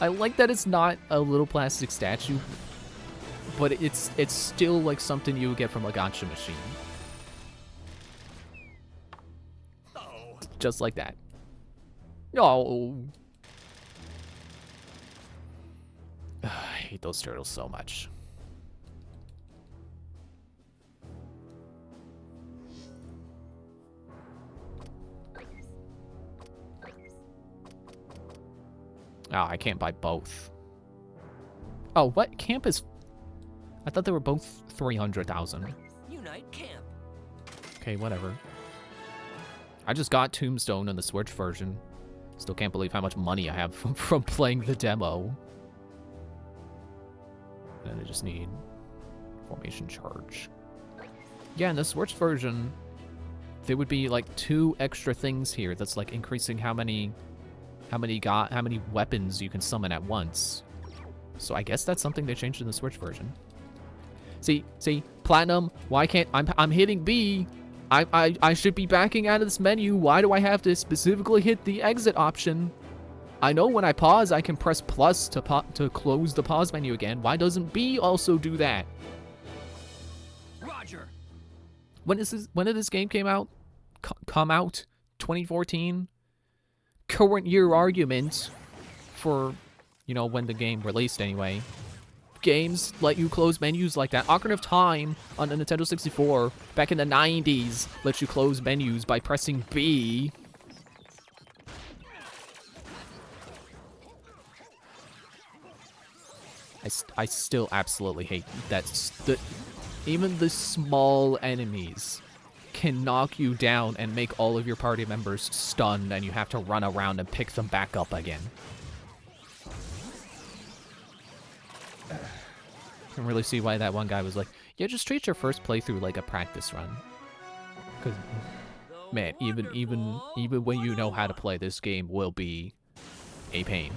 I like that it's not a little plastic statue, but it's still like something you would get from a gacha machine. Oh. Just like that. No. I hate those turtles so much. Oh, I can't buy both. Oh, what? Camp is... I thought they were both 300,000. Unite camp. Okay, whatever. I just got Tombstone in the Switch version. Still can't believe how much money I have from playing the demo. And I just need Formation Charge. Yeah, in the Switch version, there would be like 2 extra things here that's like increasing how many weapons you can summon at once. So I guess that's something they changed in the Switch version. See, Platinum, why can't I'm hitting B. I should be backing out of this menu. Why do I have to specifically hit the exit option? I know when I pause, I can press plus to close the pause menu again. Why doesn't B also do that? Roger. When did this game come out? 2014. Current year argument for, you know, when the game released anyway. Games let you close menus like that. Ocarina of Time on the Nintendo 64 back in the 90s let you close menus by pressing B. I still absolutely hate that. Even the small enemies can knock you down and make all of your party members stunned, and you have to run around and pick them back up again. I can really see why that one guy was like, yeah, just treat your first playthrough like a practice run. Because, man, even when you know how to play, this game will be a pain.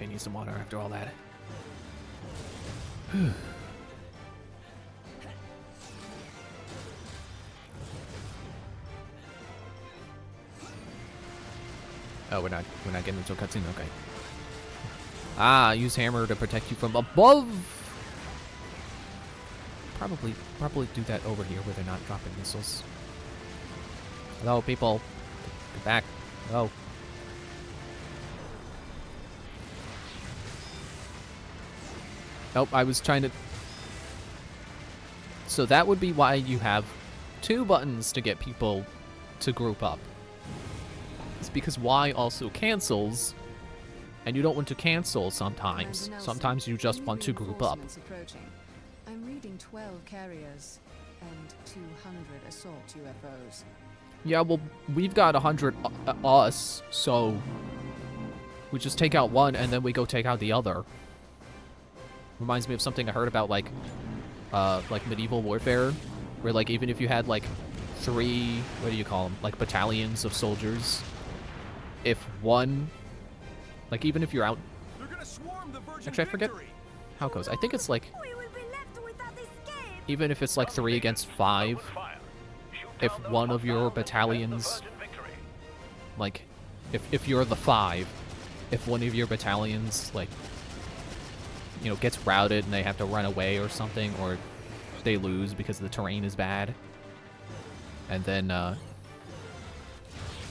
I need some water after all that. Oh, we're not getting into a cutscene. Okay. Ah, use hammer to protect you from above. Probably do that over here where they're not dropping missiles. Hello, people. Get back. Hello. Nope, I was trying to... So that would be why you have 2 buttons to get people to group up. It's because Y also cancels, and you don't want to cancel sometimes. Sometimes you just want to group up. I'm reading 12 carriers and 200 assault UFOs. Yeah, well, we've got 100 us, so we just take out one and then we go take out the other. Reminds me of something I heard about, like medieval warfare, where, like, even if you had, like, 3, what do you call them, like, battalions of soldiers, if one, like, even if you're out, actually, I forget how it goes. I think it's, like, even if it's, like, 3 against 5, if one of your battalions, like, if you're the 5, if one of your battalions, like, you know, gets routed and they have to run away or something, or they lose because the terrain is bad, and then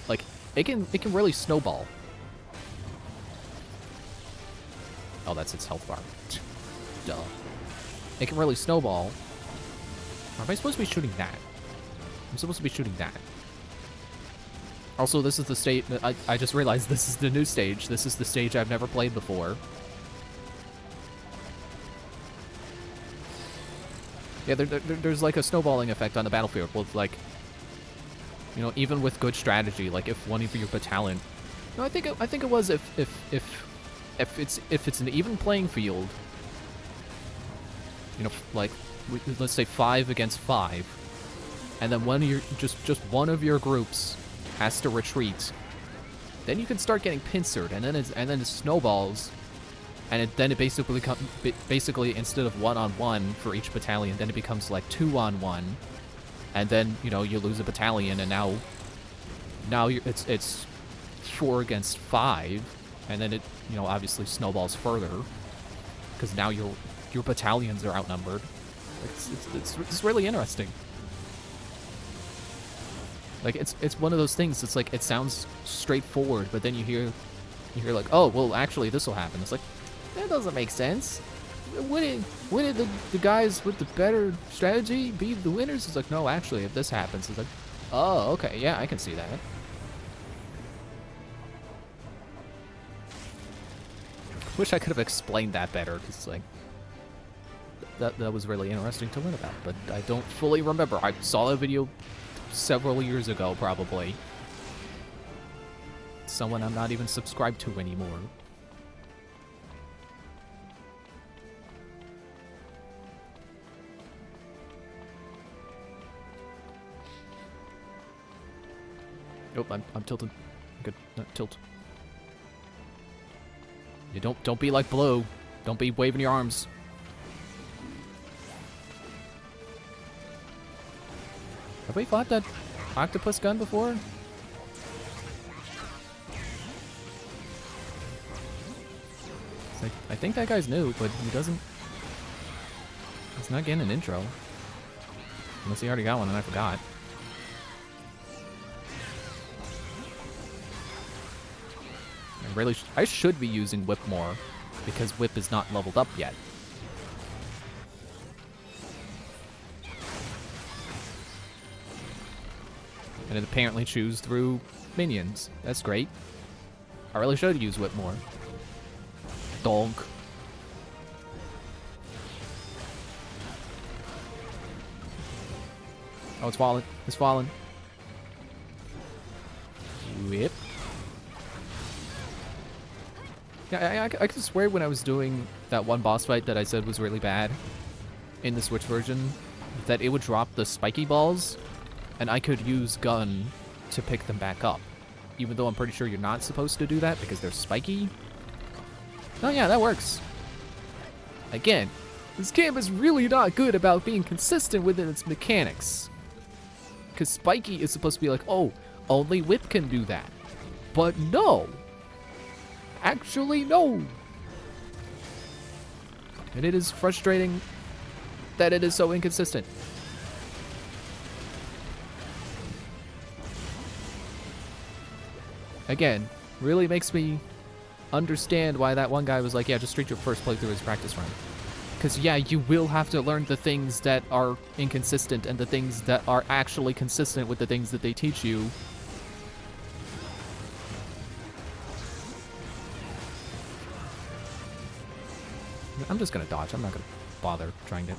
like it can really snowball. Oh, that's its health bar. Duh. It can really snowball. Or am I supposed to be shooting that? I'm supposed to be shooting that. Also, this is the stage... I just realized this is the new stage. This is the stage I've never played before. Yeah, there's like a snowballing effect on the battlefield with like... You know, even with good strategy, like if one of your battalion... No, I think it was if it's an even playing field... You know, like, let's say 5 against 5, and then one of your just one of your groups has to retreat. Then you can start getting pincered, and then it snowballs, and then it basically instead of 1-on-1 for each battalion, then it becomes like 2-on-1, and then you know you lose a battalion, and now it's 4 against 5, and then it you know obviously snowballs further because now your battalions are outnumbered. It's really interesting. Like it's one of those things. It's like it sounds straightforward, but then you hear like, oh well, actually this will happen. It's like that doesn't make sense. Wouldn't the guys with the better strategy be the winners? It's like no, actually, if this happens, it's like, oh okay, yeah, I can see that. Wish I could have explained that better, because like that was really interesting to learn about, but I don't fully remember. I saw a video several years ago, probably. Someone I'm not even subscribed to anymore. Nope, I'm tilted. Good, not tilt. You don't be like Blue. Don't be waving your arms. Have we fought that octopus gun before? It's like, I think that guy's new, but he doesn't... He's not getting an intro. Unless he already got one and I forgot. I should be using Whip more, because Whip is not leveled up yet. And it apparently chews through minions. That's great. I really should use Whip more. Donk. Oh, it's falling. It's falling. Whip. Yeah, I could swear when I was doing that one boss fight that I said was really bad in the Switch version, that it would drop the spiky balls, and I could use gun to pick them back up. Even though I'm pretty sure you're not supposed to do that because they're spiky. Oh yeah, that works. Again, this game is really not good about being consistent within its mechanics. Because spiky is supposed to be like, oh, only Whip can do that. But no! Actually, no! And it is frustrating that it is so inconsistent. Again, really makes me understand why that one guy was like, yeah, just treat your first playthrough as practice run. Because, yeah, you will have to learn the things that are inconsistent and the things that are actually consistent with the things that they teach you. I'm just gonna dodge. I'm not gonna bother trying to.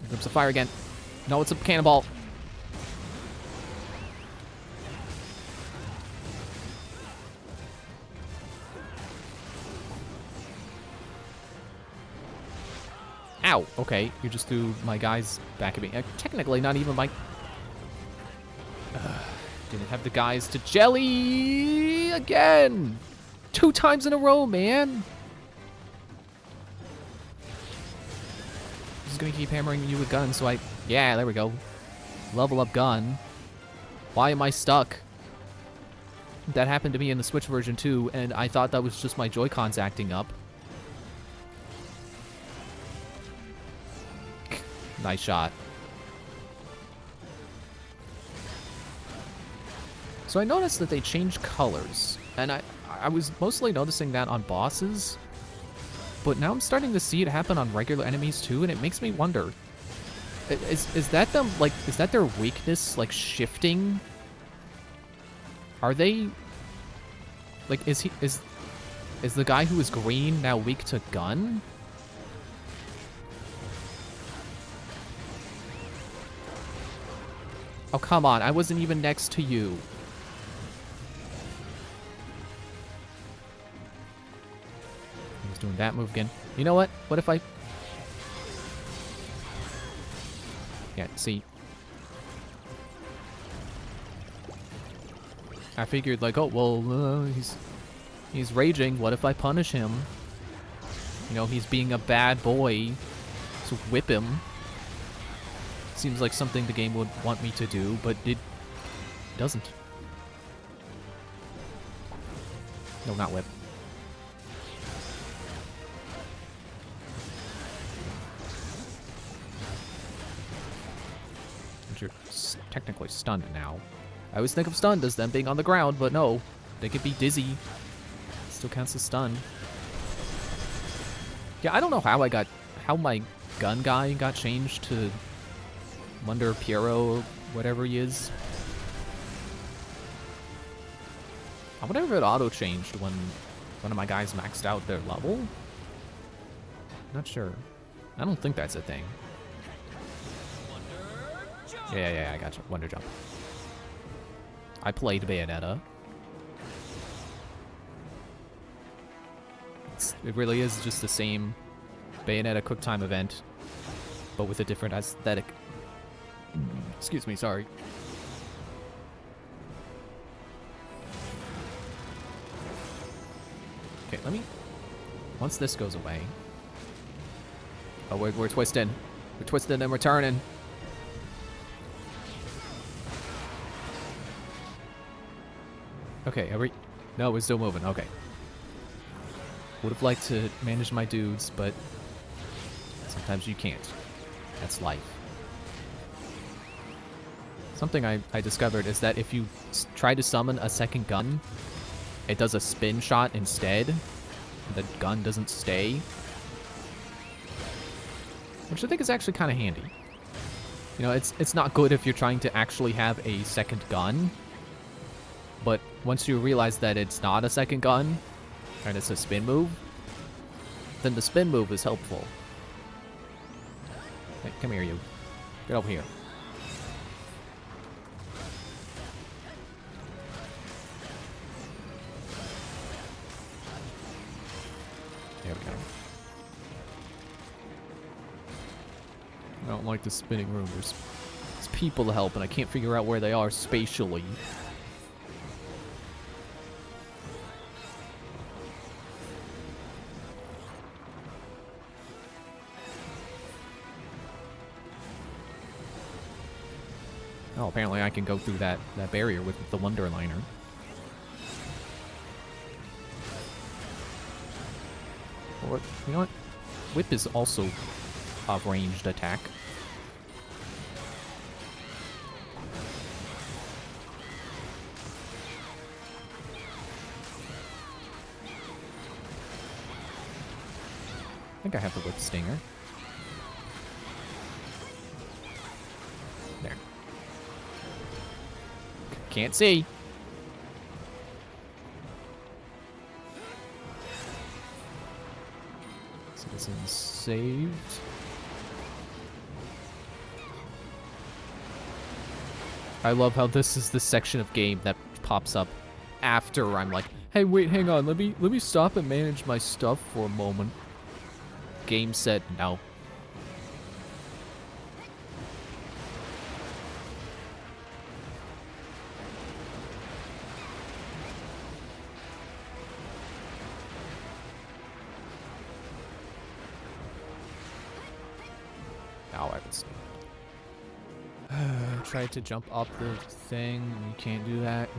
Grips of fire again. No, it's a cannonball. Ow! Okay, you just threw my guys back at me. Technically, not even my... Didn't have the guys to jelly again! 2 times in a row, man! Just gonna keep hammering you with guns, so I... Yeah, there we go. Level up gun. Why am I stuck? That happened to me in the Switch version too, and I thought that was just my Joy-Cons acting up. Nice shot. So I noticed that they change colors, and I was mostly noticing that on bosses, but now I'm starting to see it happen on regular enemies too, and it makes me wonder, is that them, like, is that their weakness, like, shifting? Are they, like, is the guy who is green now weak to gun? Oh, come on, I wasn't even next to you. He's doing that move again. You know what? What if I... Yeah, see. I figured, like, oh, well, he's raging. What if I punish him? You know, he's being a bad boy. So whip him. Seems like something the game would want me to do, but it doesn't. No, not whip. You're technically stunned now. I always think of stunned as them being on the ground, but no. They could be dizzy. Still counts as stunned. Yeah, I don't know how my gun guy got changed to Wonder Piero or whatever he is. I wonder if it auto-changed when one of my guys maxed out their level. Not sure. I don't think that's a thing. Yeah, I gotcha. Wonder Jump. I played Bayonetta. It really is just the same Bayonetta QuickTime event, but with a different aesthetic. Excuse me, sorry. Okay, let me... Once this goes away... Oh, we're twisting. We're twisting and we're turning. Okay, No, we're still moving. Okay. Would have liked to manage my dudes, but sometimes you can't. That's life. Something I discovered is that if you try to summon a second gun, it does a spin shot instead. The gun doesn't stay. Which I think is actually kind of handy. You know, it's not good if you're trying to actually have a second gun. But once you realize that it's not a second gun, and it's a spin move, then the spin move is helpful. Hey, come here, you. Get over here. There we go. I don't like the spinning room. There's people to help, and I can't figure out where they are spatially. Oh, apparently I can go through that barrier with the Wonderliner. Or, you know what? Whip is also a ranged attack. I think I have the Whip Stinger. There. Can't see. Citizens saved. I love how this is the section of game that pops up after I'm like, hey, wait, hang on, let me stop and manage my stuff for a moment. Game said no. Tried to jump up the thing. You can't do that.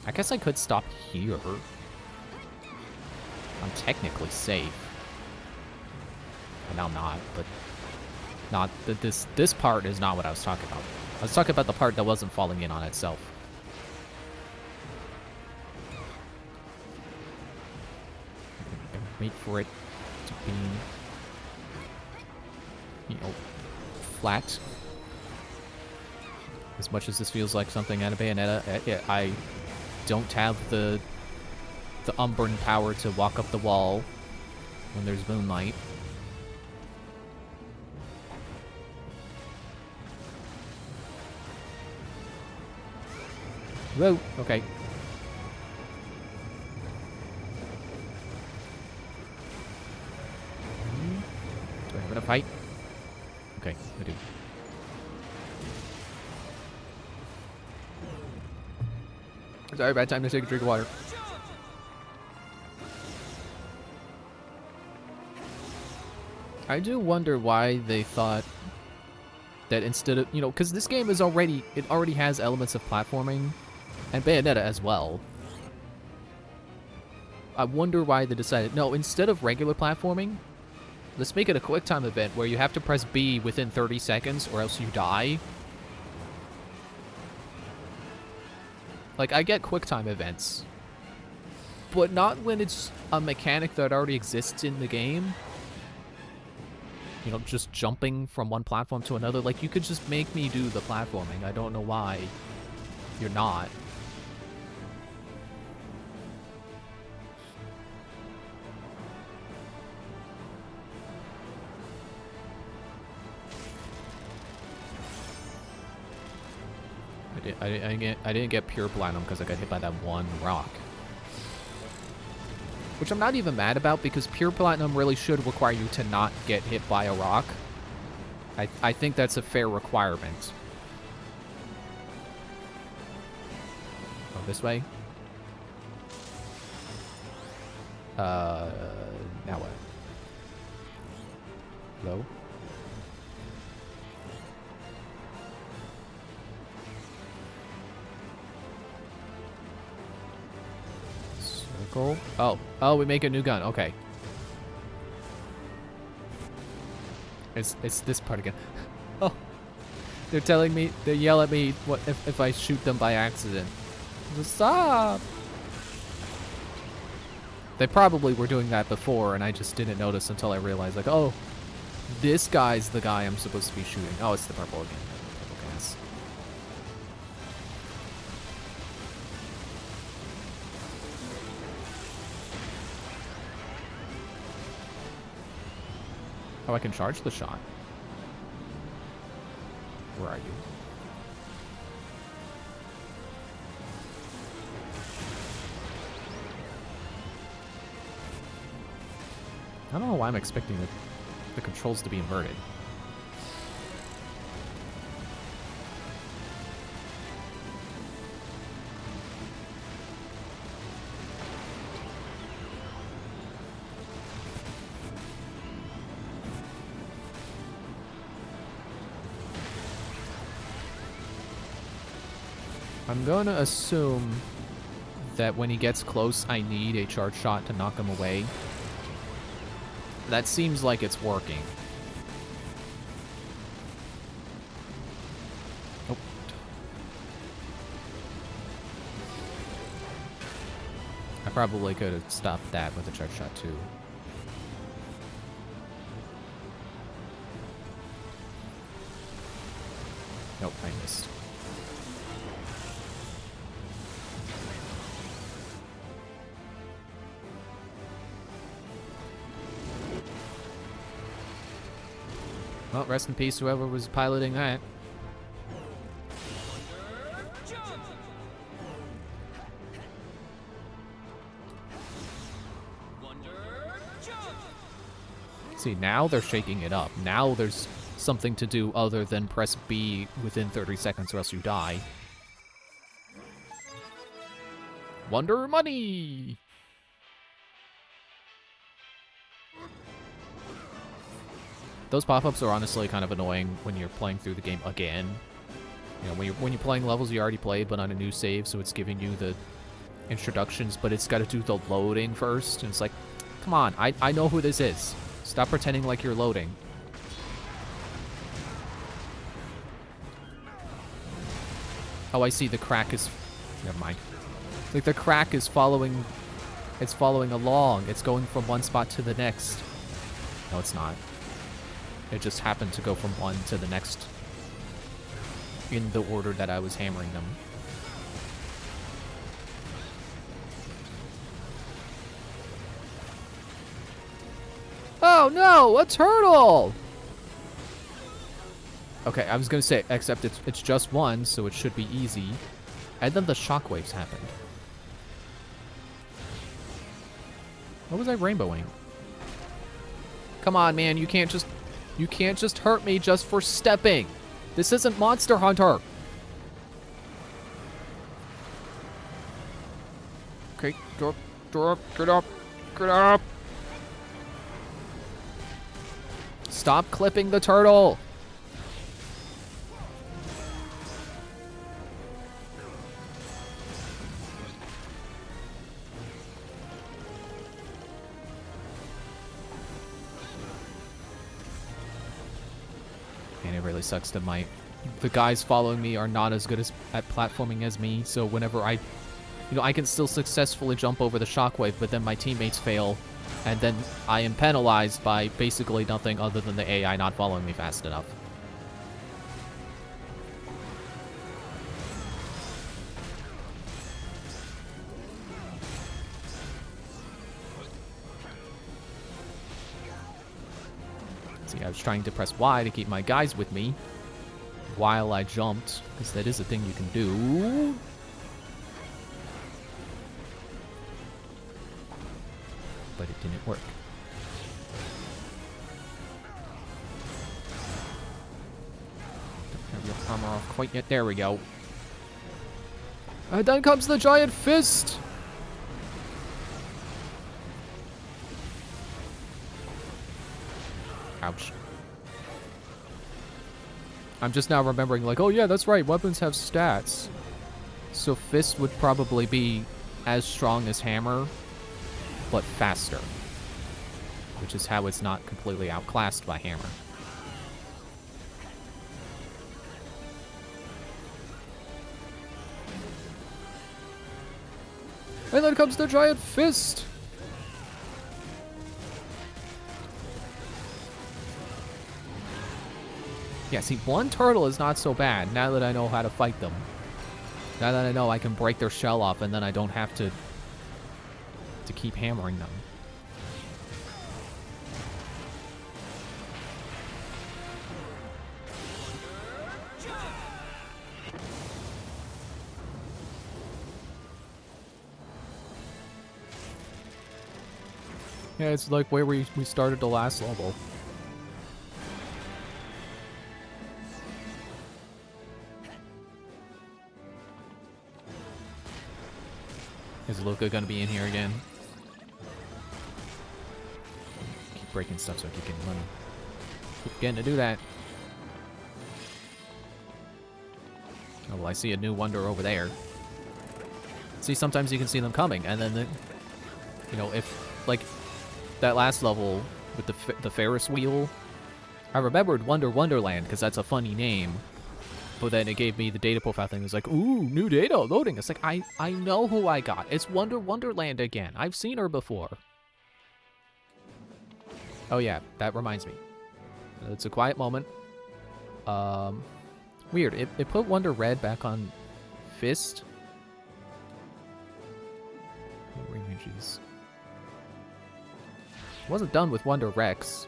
I guess I could stop here. I'm technically safe. now I'm not, but not that this part is not what I was talking about. I was talking about the part that wasn't falling in on itself. Wait for it to be, you know, flat. As much as this feels like something out of Bayonetta, I don't have the Umbran power to walk up the wall when there's moonlight. Whoa, okay. Do I have enough height? Okay, I do. Sorry, bad time to take a drink of water. I do wonder why they thought that instead of, you know, because this game is already, it already has elements of platforming, and Bayonetta as well. I wonder why they decided, no, instead of regular platforming, let's make it a quick time event where you have to press B within 30 seconds or else you die. Like, I get quick time events, but not when it's a mechanic that already exists in the game. You know, just jumping from one platform to another. Like, you could just make me do the platforming. I don't know why you're not. I didn't get pure platinum because I got hit by that one rock. Which I'm not even mad about, because pure platinum really should require you to not get hit by a rock. I think that's a fair requirement. Oh, this way? Now what? Hello? Oh, we make a new gun. Okay. It's this part again. Oh, they're telling me, they yell at me what if I shoot them by accident. Stop! They probably were doing that before, and I just didn't notice until I realized, like, oh, this guy's the guy I'm supposed to be shooting. Oh, it's the purple again. Purple gas. Oh, I can charge the shot. Where are you? I don't know why I'm expecting the controls to be inverted. I'm gonna assume that when he gets close, I need a charge shot to knock him away. That seems like it's working. Nope. I probably could have stopped that with a charge shot too. Nope, I missed. Well, rest in peace, whoever was piloting that. See, now they're shaking it up. Now there's something to do other than press B within 30 seconds or else you die. Wonder money! Those pop-ups are honestly kind of annoying when you're playing through the game again. You know, when you're playing levels you already played but on a new save, so it's giving you the introductions, but it's got to do the loading first, and it's like, come on, I know who this is. Stop pretending like you're loading. Oh, I see. The crack is... Never mind. Like, the crack is following... It's following along. It's going from one spot to the next. No, it's not. It just happened to go from one to the next in the order that I was hammering them. Oh no, a turtle! Okay, I was gonna say, except it's just one, so it should be easy. And then the shockwaves happened. What was I rainbowing? Come on, man, you can't just hurt me just for stepping. This isn't Monster Hunter. Okay, get up. Stop clipping the turtle. And it really sucks that the guys following me are not as good at platforming as me, so whenever I can still successfully jump over the shockwave, but then my teammates fail, and then I am penalized by basically nothing other than the AI not following me fast enough. See, I was trying to press Y to keep my guys with me while I jumped, because that is a thing you can do. But it didn't work. Don't have your armor off quite yet. There we go. And then comes the giant fist! Ouch. I'm just now remembering, like, oh yeah, that's right, weapons have stats. So fist would probably be as strong as hammer, but faster. Which is how it's not completely outclassed by hammer. And then comes the giant fist! Yeah, see, one turtle is not so bad now that I know how to fight them. Now that I know I can break their shell off and then I don't have to keep hammering them. Yeah, it's like where we started the last level. Is Luca gonna be in here again? Keep breaking stuff so I keep getting money. Keep getting to do that. Oh, well, I see a new wonder over there. See, sometimes you can see them coming, and then, if, like, that last level with the Ferris wheel, I remembered Wonderland, because that's a funny name. But then it gave me the data profile thing. It was like, ooh, new data loading. It's like, I know who I got. It's Wonderland again. I've seen her before. Oh yeah, that reminds me. It's a quiet moment. Weird. It put Wonder Red back on Fist. Images. Wasn't done with Wonder Rex.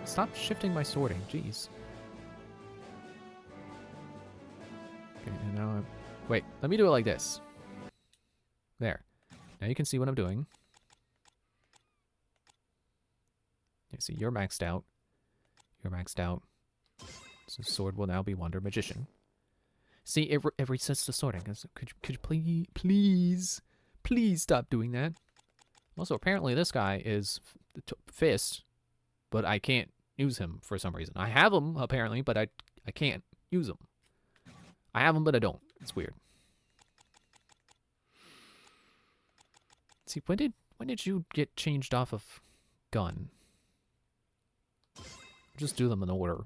Stop shifting my sorting, jeez. Okay, and now I'm... Wait, let me do it like this. There. Now you can see what I'm doing. You see, you're maxed out. You're maxed out. So sword will now be Wonder Magician. See, it resets the sorting. Could you please stop doing that? Also, apparently this guy is Fist, but I can't use him for some reason. I have him, apparently, but I can't use him. I have him, but I don't. It's weird. See, when did When did you get changed off of gun? Just do them in order.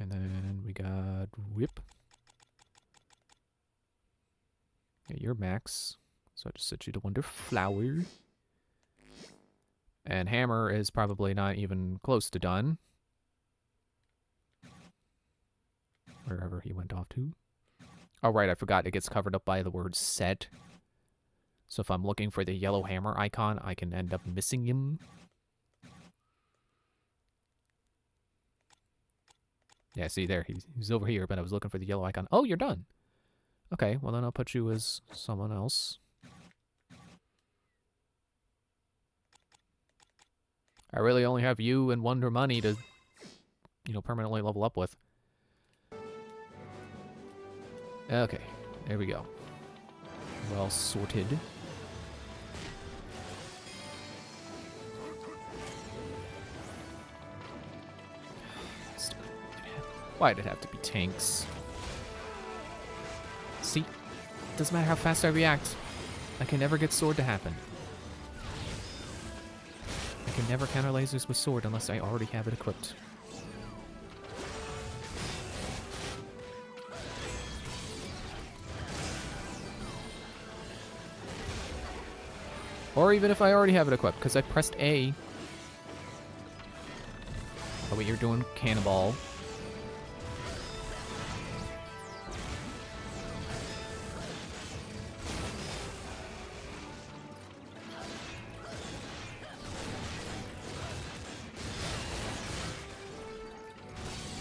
And then we got whip. Yeah, you're max. So I just set you to Wonder Flower. And hammer is probably not even close to done. Wherever he went off to. Oh, right, I forgot it gets covered up by the word set. So if I'm looking for the yellow hammer icon, I can end up missing him. Yeah, see there, he's over here, but I was looking for the yellow icon. Oh, you're done. Okay, well then I'll put you as someone else. I really only have you and Wonder Money to, you know, permanently level up with. Okay, there we go. Well sorted. Why'd it have to be tanks? See? Doesn't matter how fast I react. I can never get sword to happen. I can never counter lasers with sword unless I already have it equipped. Or even if I already have it equipped, because I pressed A. Oh wait, you're doing cannonball.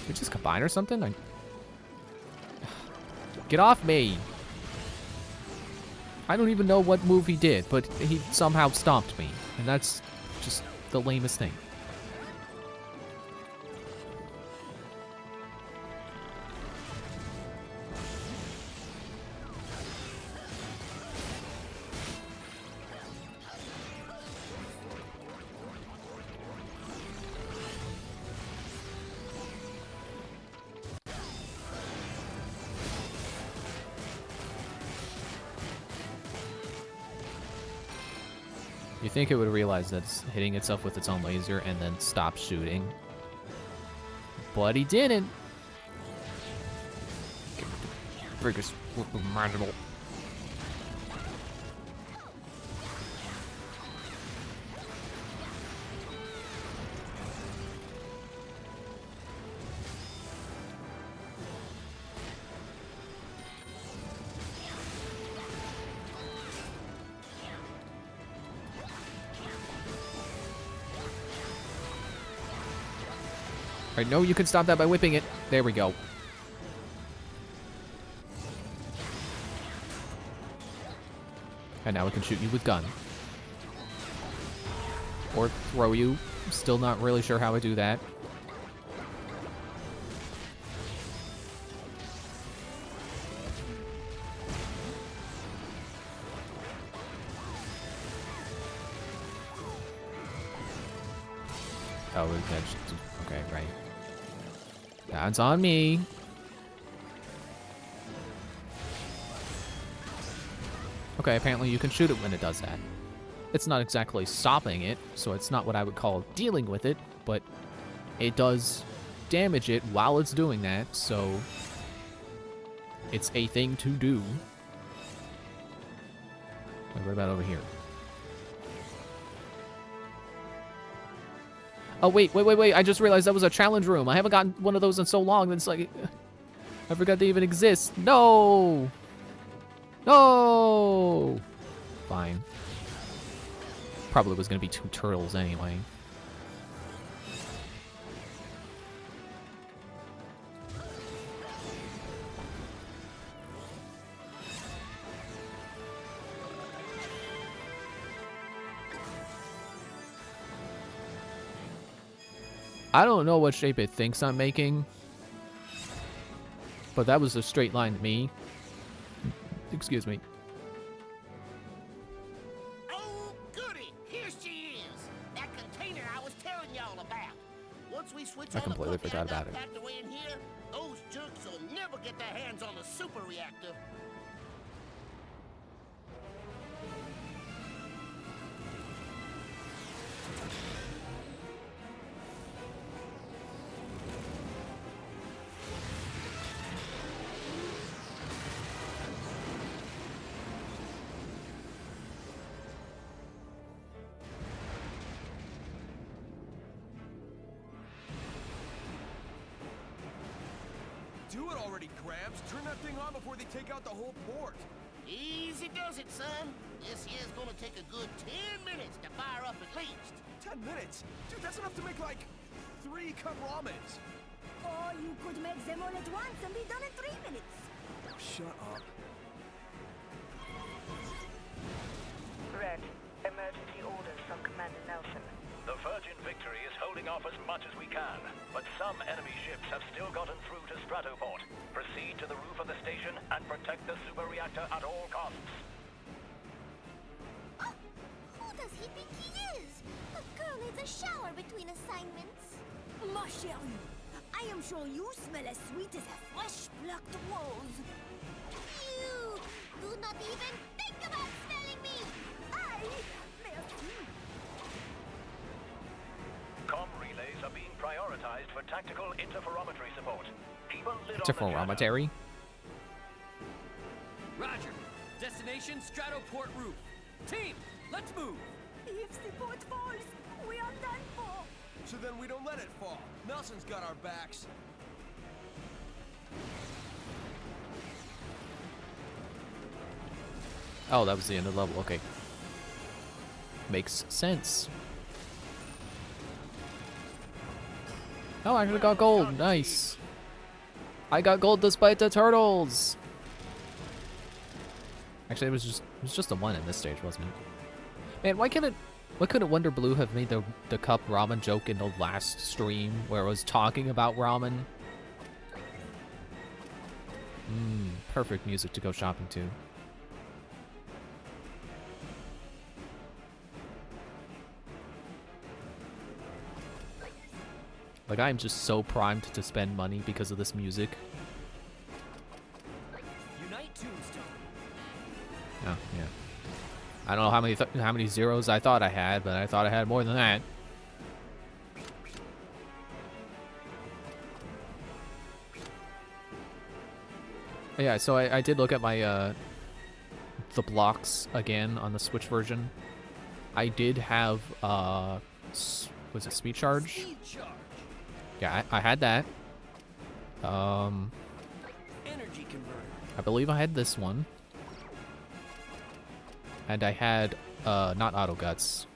We just combine or something? Get off me! I don't even know what move he did, but he somehow stomped me. And that's just the lamest thing. You think it would realize that it's hitting itself with its own laser and then stop shooting. But he didn't. Biggest imaginable. I know you can stop that by whipping it. There we go. And now we can shoot you with gun. Or throw you. Still not really sure how I do that. Oh, that's okay, right. That's on me. Okay, apparently you can shoot it when it does that. It's not exactly stopping it, so it's not what I would call dealing with it, but it does damage it while it's doing that, so it's a thing to do. Wait, what about over here? Oh, wait. I just realized that was a challenge room. I haven't gotten one of those in so long that it's like... I forgot they even exist. No! No! Fine. Probably was going to be 2 turtles anyway. I don't know what shape it thinks I'm making, but that was a straight line to me. Excuse me. Oh, goody! Here she is! That container I was telling y'all about. Once we switch I completely forgot about it. packed away in here, those jerks will never get their hands on the super reactor. Do it already, Gramps. Turn that thing on before they take out the whole port. Easy does it, son. This here's gonna take a good 10 minutes to fire up at least. 10 minutes? Dude, that's enough to make like 3 cup ramens. Or you could make them all at once and be done in 3 minutes. Shut up. Red, emergency orders from Commander Nelson. The Virgin Victory is holding off as much as we can, but some enemy ships have still gotten through to Stratoport. Proceed to the roof of the station and protect the super reactor at all costs. Oh, who does he think he is? The girl needs a shower between assignments. Ma chérie, I am sure you smell as sweet as a fresh plucked rose. You do not even think about smelling me. Merci. Com relays are being prioritized for tactical interferometry support. Keep a lid on the Interferometry? Roger. Destination Stratoport roof. Team, let's move. If the port falls, we are done for. So then we don't let it fall. Nelson's got our backs. Oh, that was the end of the level. Okay. Makes sense. Oh, I actually got gold. Nice. I got gold despite the turtles. Actually, it was just a 1 in this stage, wasn't it? Man, why couldn't Wonder Blue have made the cup ramen joke in the last stream where it was talking about ramen? Perfect music to go shopping to. Like, I'm just so primed to spend money because of this music. Unite Tombstone. Oh, yeah. I don't know how many zeros I thought I had, but I thought I had more than that. Yeah, so I did look at my the blocks again on the Switch version. I did have was it Speed Charge? Speed charge. Yeah, I had that. Energy converter. I believe I had this one. And I had, not Auto Guts.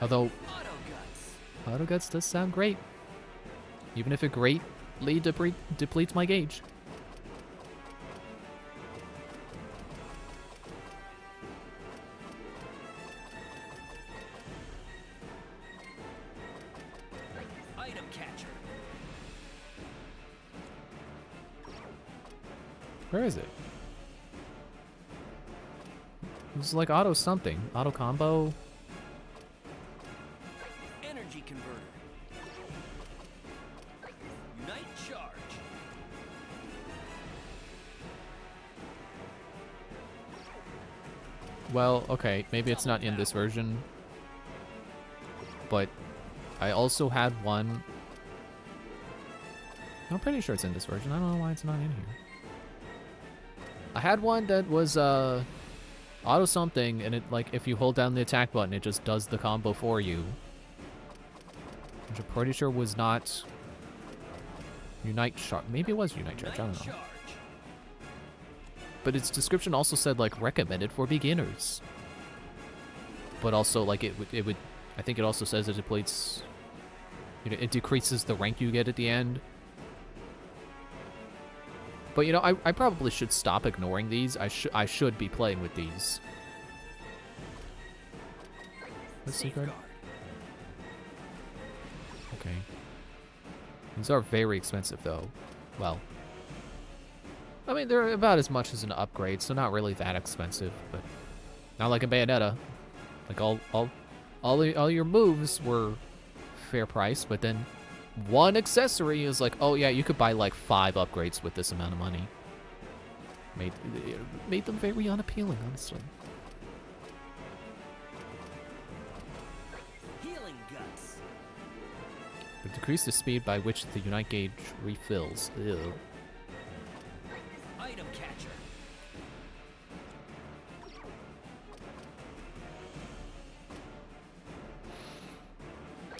Although, Auto Guts does sound great. Even if it greatly depletes my gauge. Item catcher. Where is it? It was like auto something. Auto combo. Energy converter. Unite charge. Well, okay, maybe it's not in this version. But I also had one. I'm pretty sure it's in this version. I don't know why it's not in here. I had one that was auto something, and it, like, if you hold down the attack button, it just does the combo for you. Which I'm pretty sure was not Unite Charge. Maybe it was Unite Charge, I don't know. But its description also said, like, recommended for beginners. But also, like, it would, I think it also says it depletes, you know, it decreases the rank you get at the end. But, you know, I probably should stop ignoring these. I should be playing with these. What's secret? Okay. These are very expensive, though. Well, I mean, they're about as much as an upgrade, so not really that expensive. But not like a Bayonetta. Like all your moves were fair price, but then one accessory is like, oh yeah, you could buy like 5 upgrades with this amount of money. Made them very unappealing, honestly. But decrease the speed by which the Unite gauge refills. Ew. Item catcher.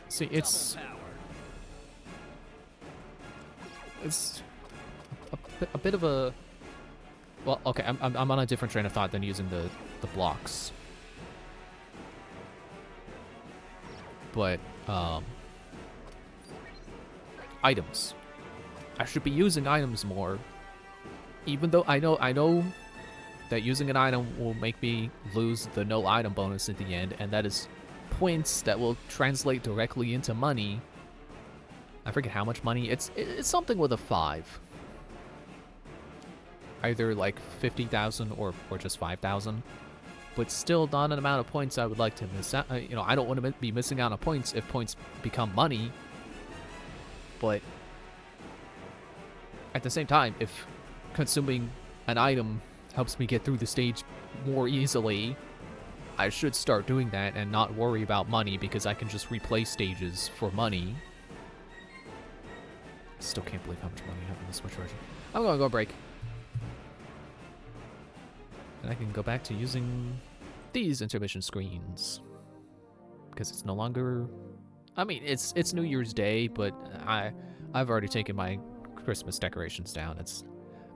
See, it's Double power. it's a bit of a. Well, okay, I'm on a different train of thought than using the blocks. But items. I should be using items more. Even though I know that using an item will make me lose the no item bonus at the end, and that is points that will translate directly into money. I forget how much money. It's something with a 5. Either like 50,000 or just 5,000. But still not an amount of points I would like to miss out. You know, I don't want to be missing out on points if points become money. But at the same time, if consuming an item helps me get through the stage more easily, I should start doing that and not worry about money, because I can just replay stages for money. Still can't believe how much money I have in the Switch version. I'm gonna go break. And I can go back to using these intermission screens. Because it's no longer... I mean, it's New Year's Day, but I've already taken my Christmas decorations down.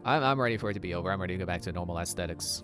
I'm ready for it to be over. I'm ready to go back to normal aesthetics.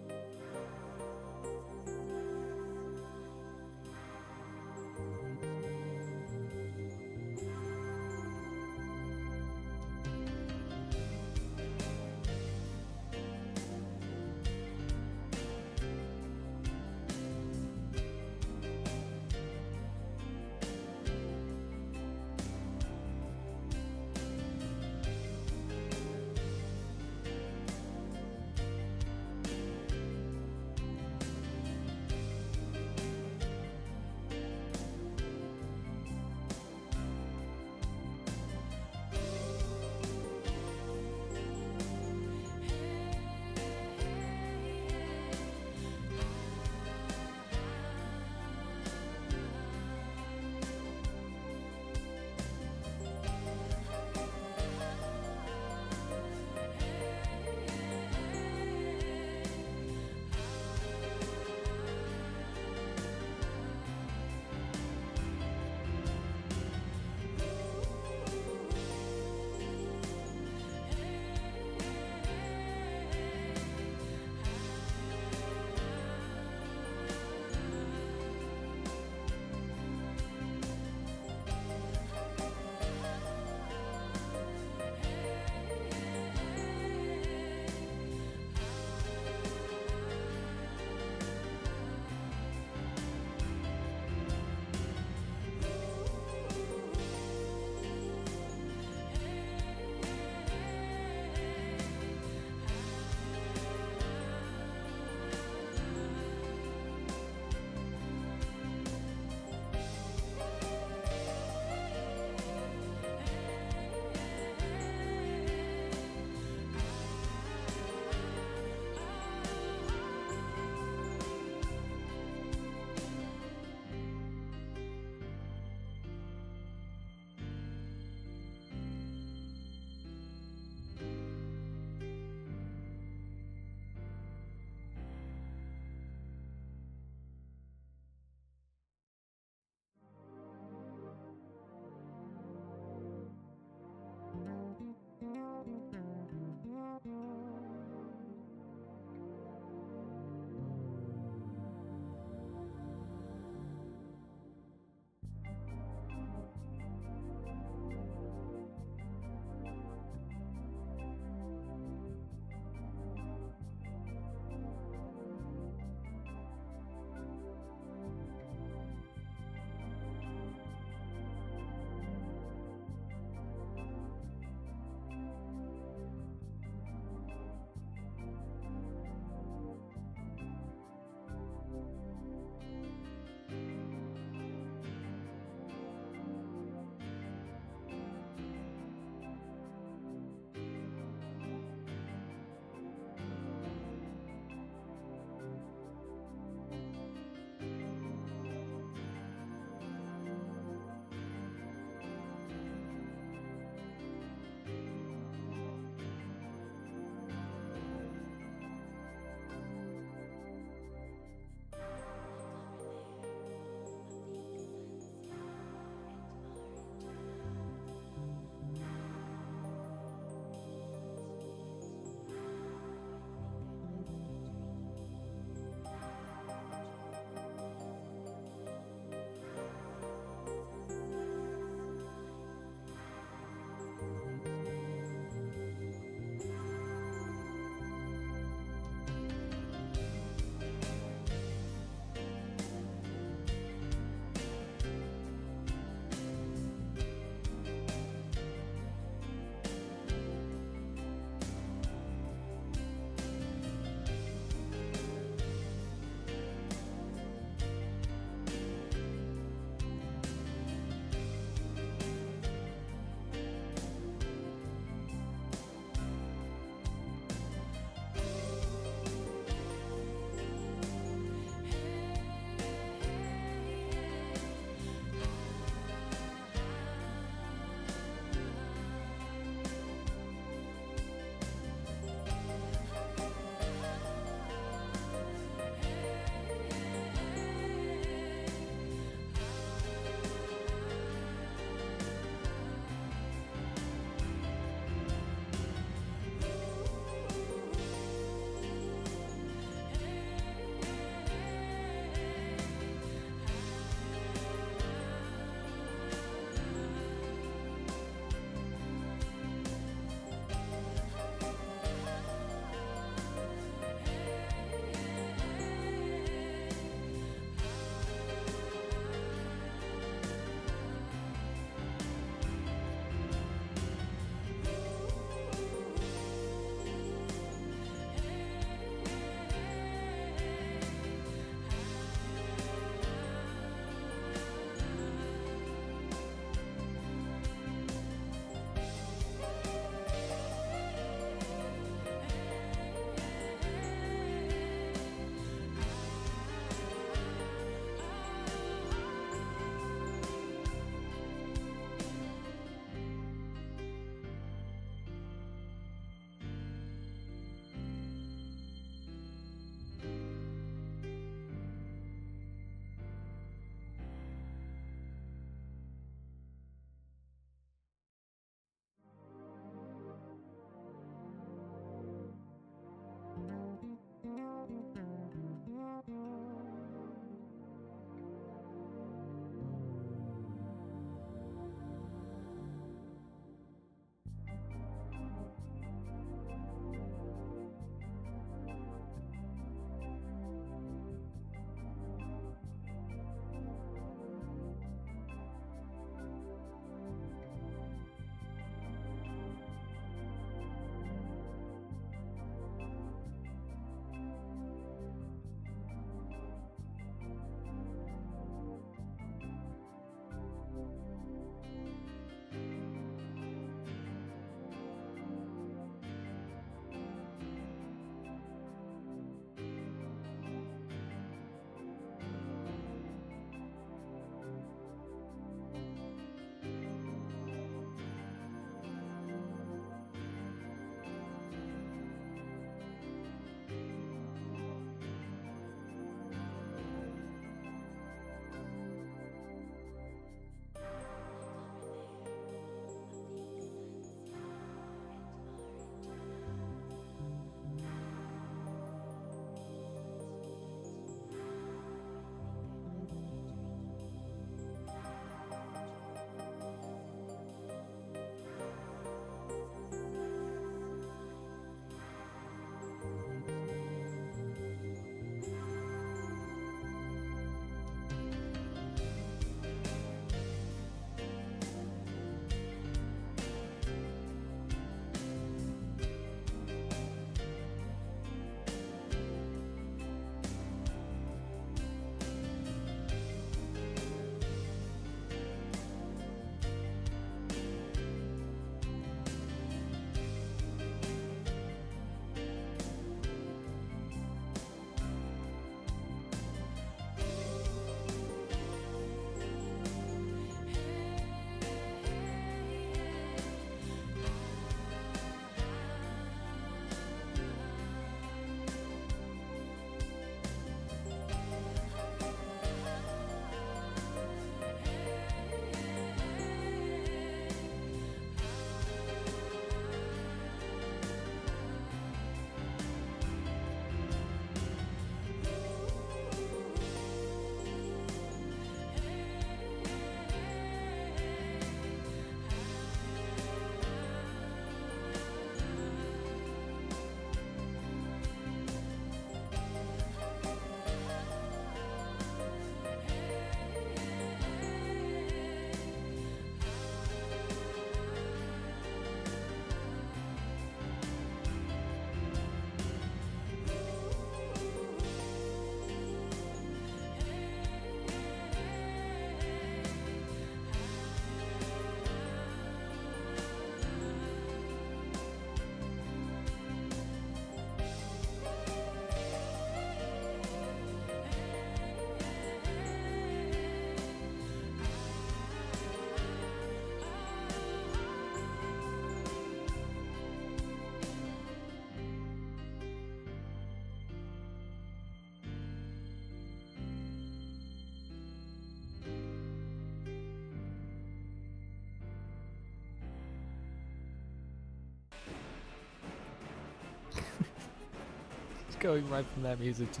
Going right from that music to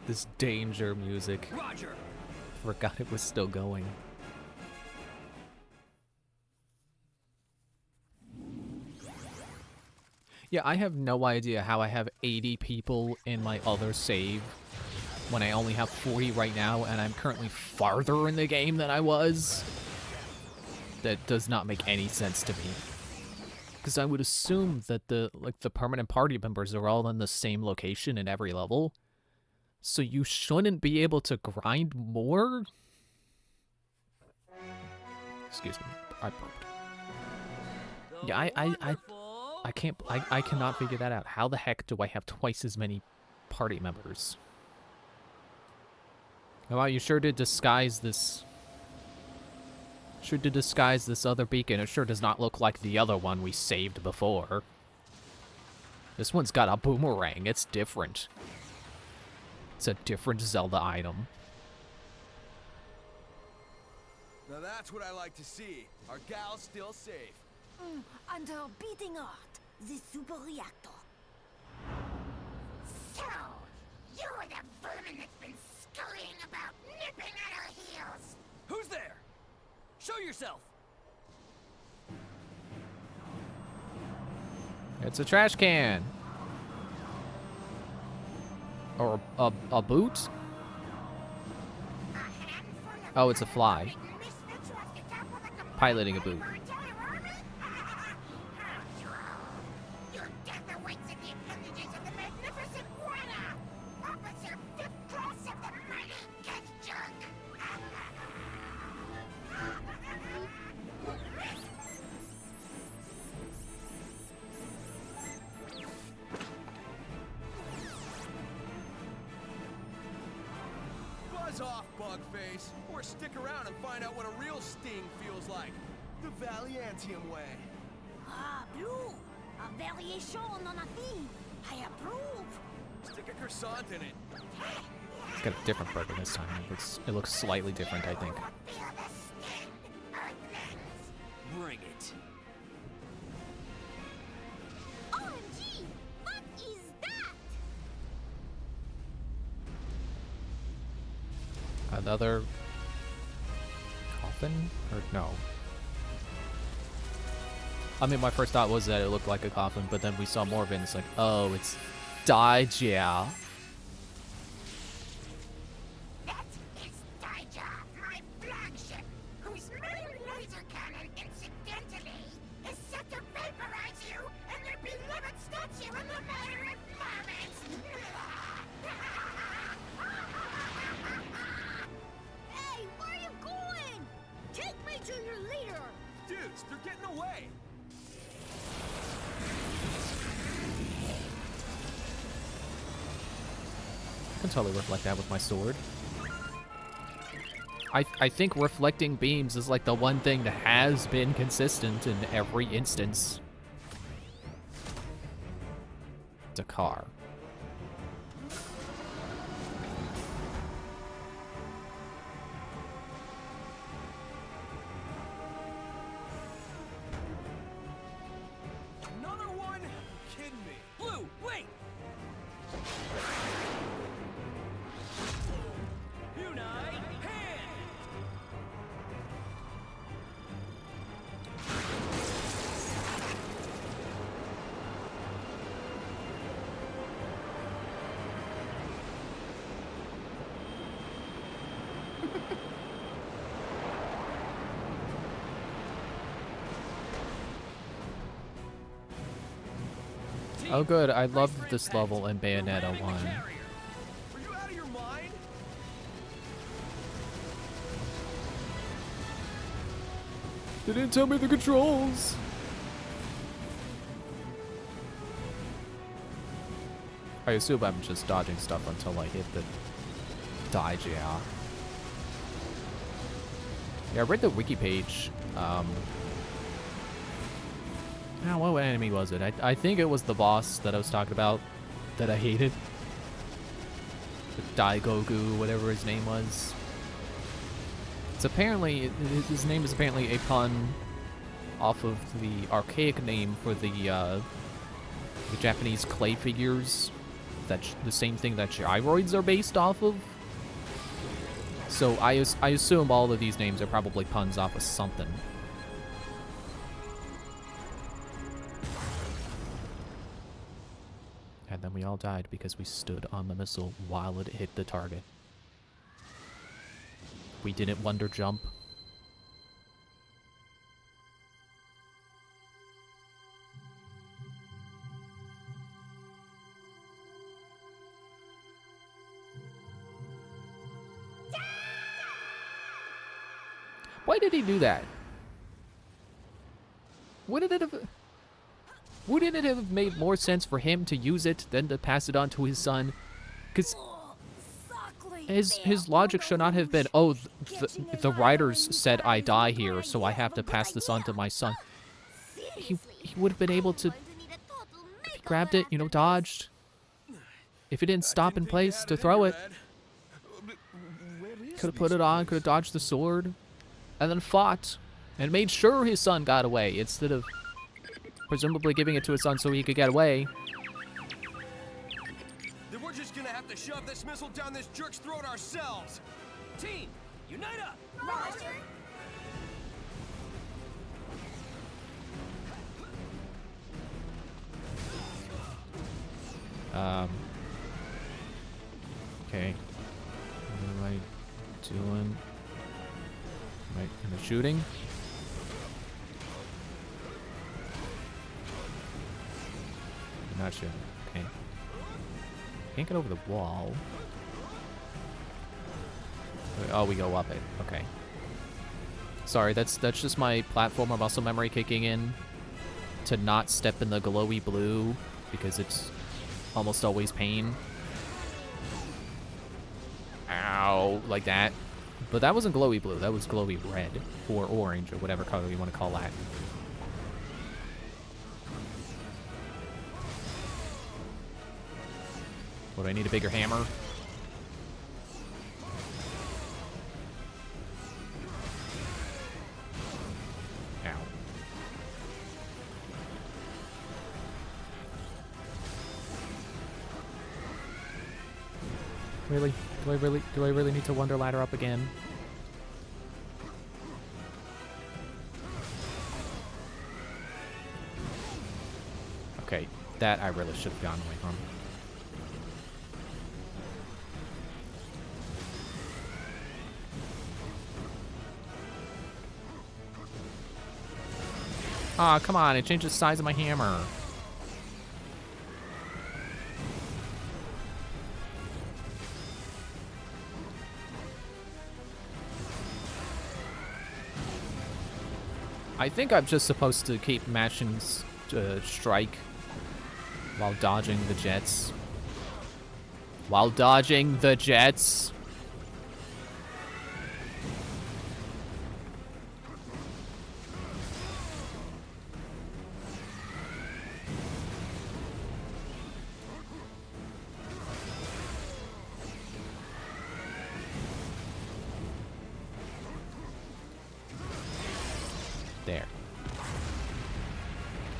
this danger music. Roger. Forgot it was still going. Yeah, I have no idea how I have 80 people in my other save when I only have 40 right now, and I'm currently farther in the game than I was. That does not make any sense to me. Because I would assume that the permanent party members are all in the same location in every level. So you shouldn't be able to grind more? Excuse me, I burped. Yeah, I cannot figure that out. How the heck do I have twice as many party members? Oh, wow, you sure did disguise this. Sure did disguise this other beacon. It sure does not look like the other one we saved before. This one's got a boomerang. It's different. It's a different Zelda item. Now that's what I like to see. Our gal's still safe. And our beating heart, the super reactor. So, you're the vermin that's been scurrying about, nipping at our heels. Who's there? Show yourself. It's a trash can. Or a boot? Oh, it's a fly. Piloting a boot. Your death awaits in the appendages of the magnificent Guana, Officer 5th Class of the mighty Geth Jerk. Buzz off, Bugface. Or stick around and find out what a real sting feels like. The Valiantium way. Ah, Blue, a variation on a theme. I approve. Stick a croissant in it. It's got a different burger this time. It looks slightly different, I think. Feel the sting, Earthlings. Bring it. OMG! What is that? Another coffin? Or no? I mean, my first thought was that it looked like a coffin, but then we saw more of it and it's like, oh, it's Daijia. That is Daija, my flagship, whose main laser cannon, incidentally, is set to vaporize you and your beloved statue in the matter of moments. Hey, where are you going? Take me to your leader. Dudes, they're getting away. I can totally reflect that with my sword. I think reflecting beams is like the one thing that has been consistent in every instance. Dakar. Another one? You're kidding me. Blue, wait! Unite, hand! Oh good, I loved this level in Bayonetta 1. Are you out of your mind? They didn't tell me the controls! I assume I'm just dodging stuff until I hit the Daijia. Yeah, I read the wiki page. Now, what enemy was it? I think it was the boss that I was talking about that I hated. The Daigogu, whatever his name was. It's apparently, his name is apparently a pun off of the archaic name for the Japanese clay figures the same thing that gyroids are based off of. So I assume all of these names are probably puns off of something. And then we all died because we stood on the missile while it hit the target. We didn't wonder jump. Why did he do that? Wouldn't it have made more sense for him to use it than to pass it on to his son? Because his logic should not have been, oh, the writers said I die here, so I have to pass this on to my son. He would have been able to, if he grabbed it, you know, dodged. If he didn't stop in place to throw it, could have put it on, could have dodged the sword, and then fought, and made sure his son got away, instead of presumably giving it to his son so he could get away. Then we're just gonna have to shove this missile down this jerk's throat ourselves. Team, unite up! Roger. Okay. What am I doing? Right, in the shooting. Not sure. Okay. Can't get over the wall. Oh, we go up it. Okay. Sorry, that's just my platformer muscle memory kicking in to not step in the glowy blue because it's almost always pain. Ow, like that. But that wasn't glowy blue, that was glowy red, or orange, or whatever color you want to call that. What, do I need a bigger hammer? Ow. Really? Do I really need to wonder ladder up again? Okay, that I really should have gotten away from. Aw, come on, it changed the size of my hammer. I think I'm just supposed to keep mashing strike while dodging the jets. While dodging the jets. There.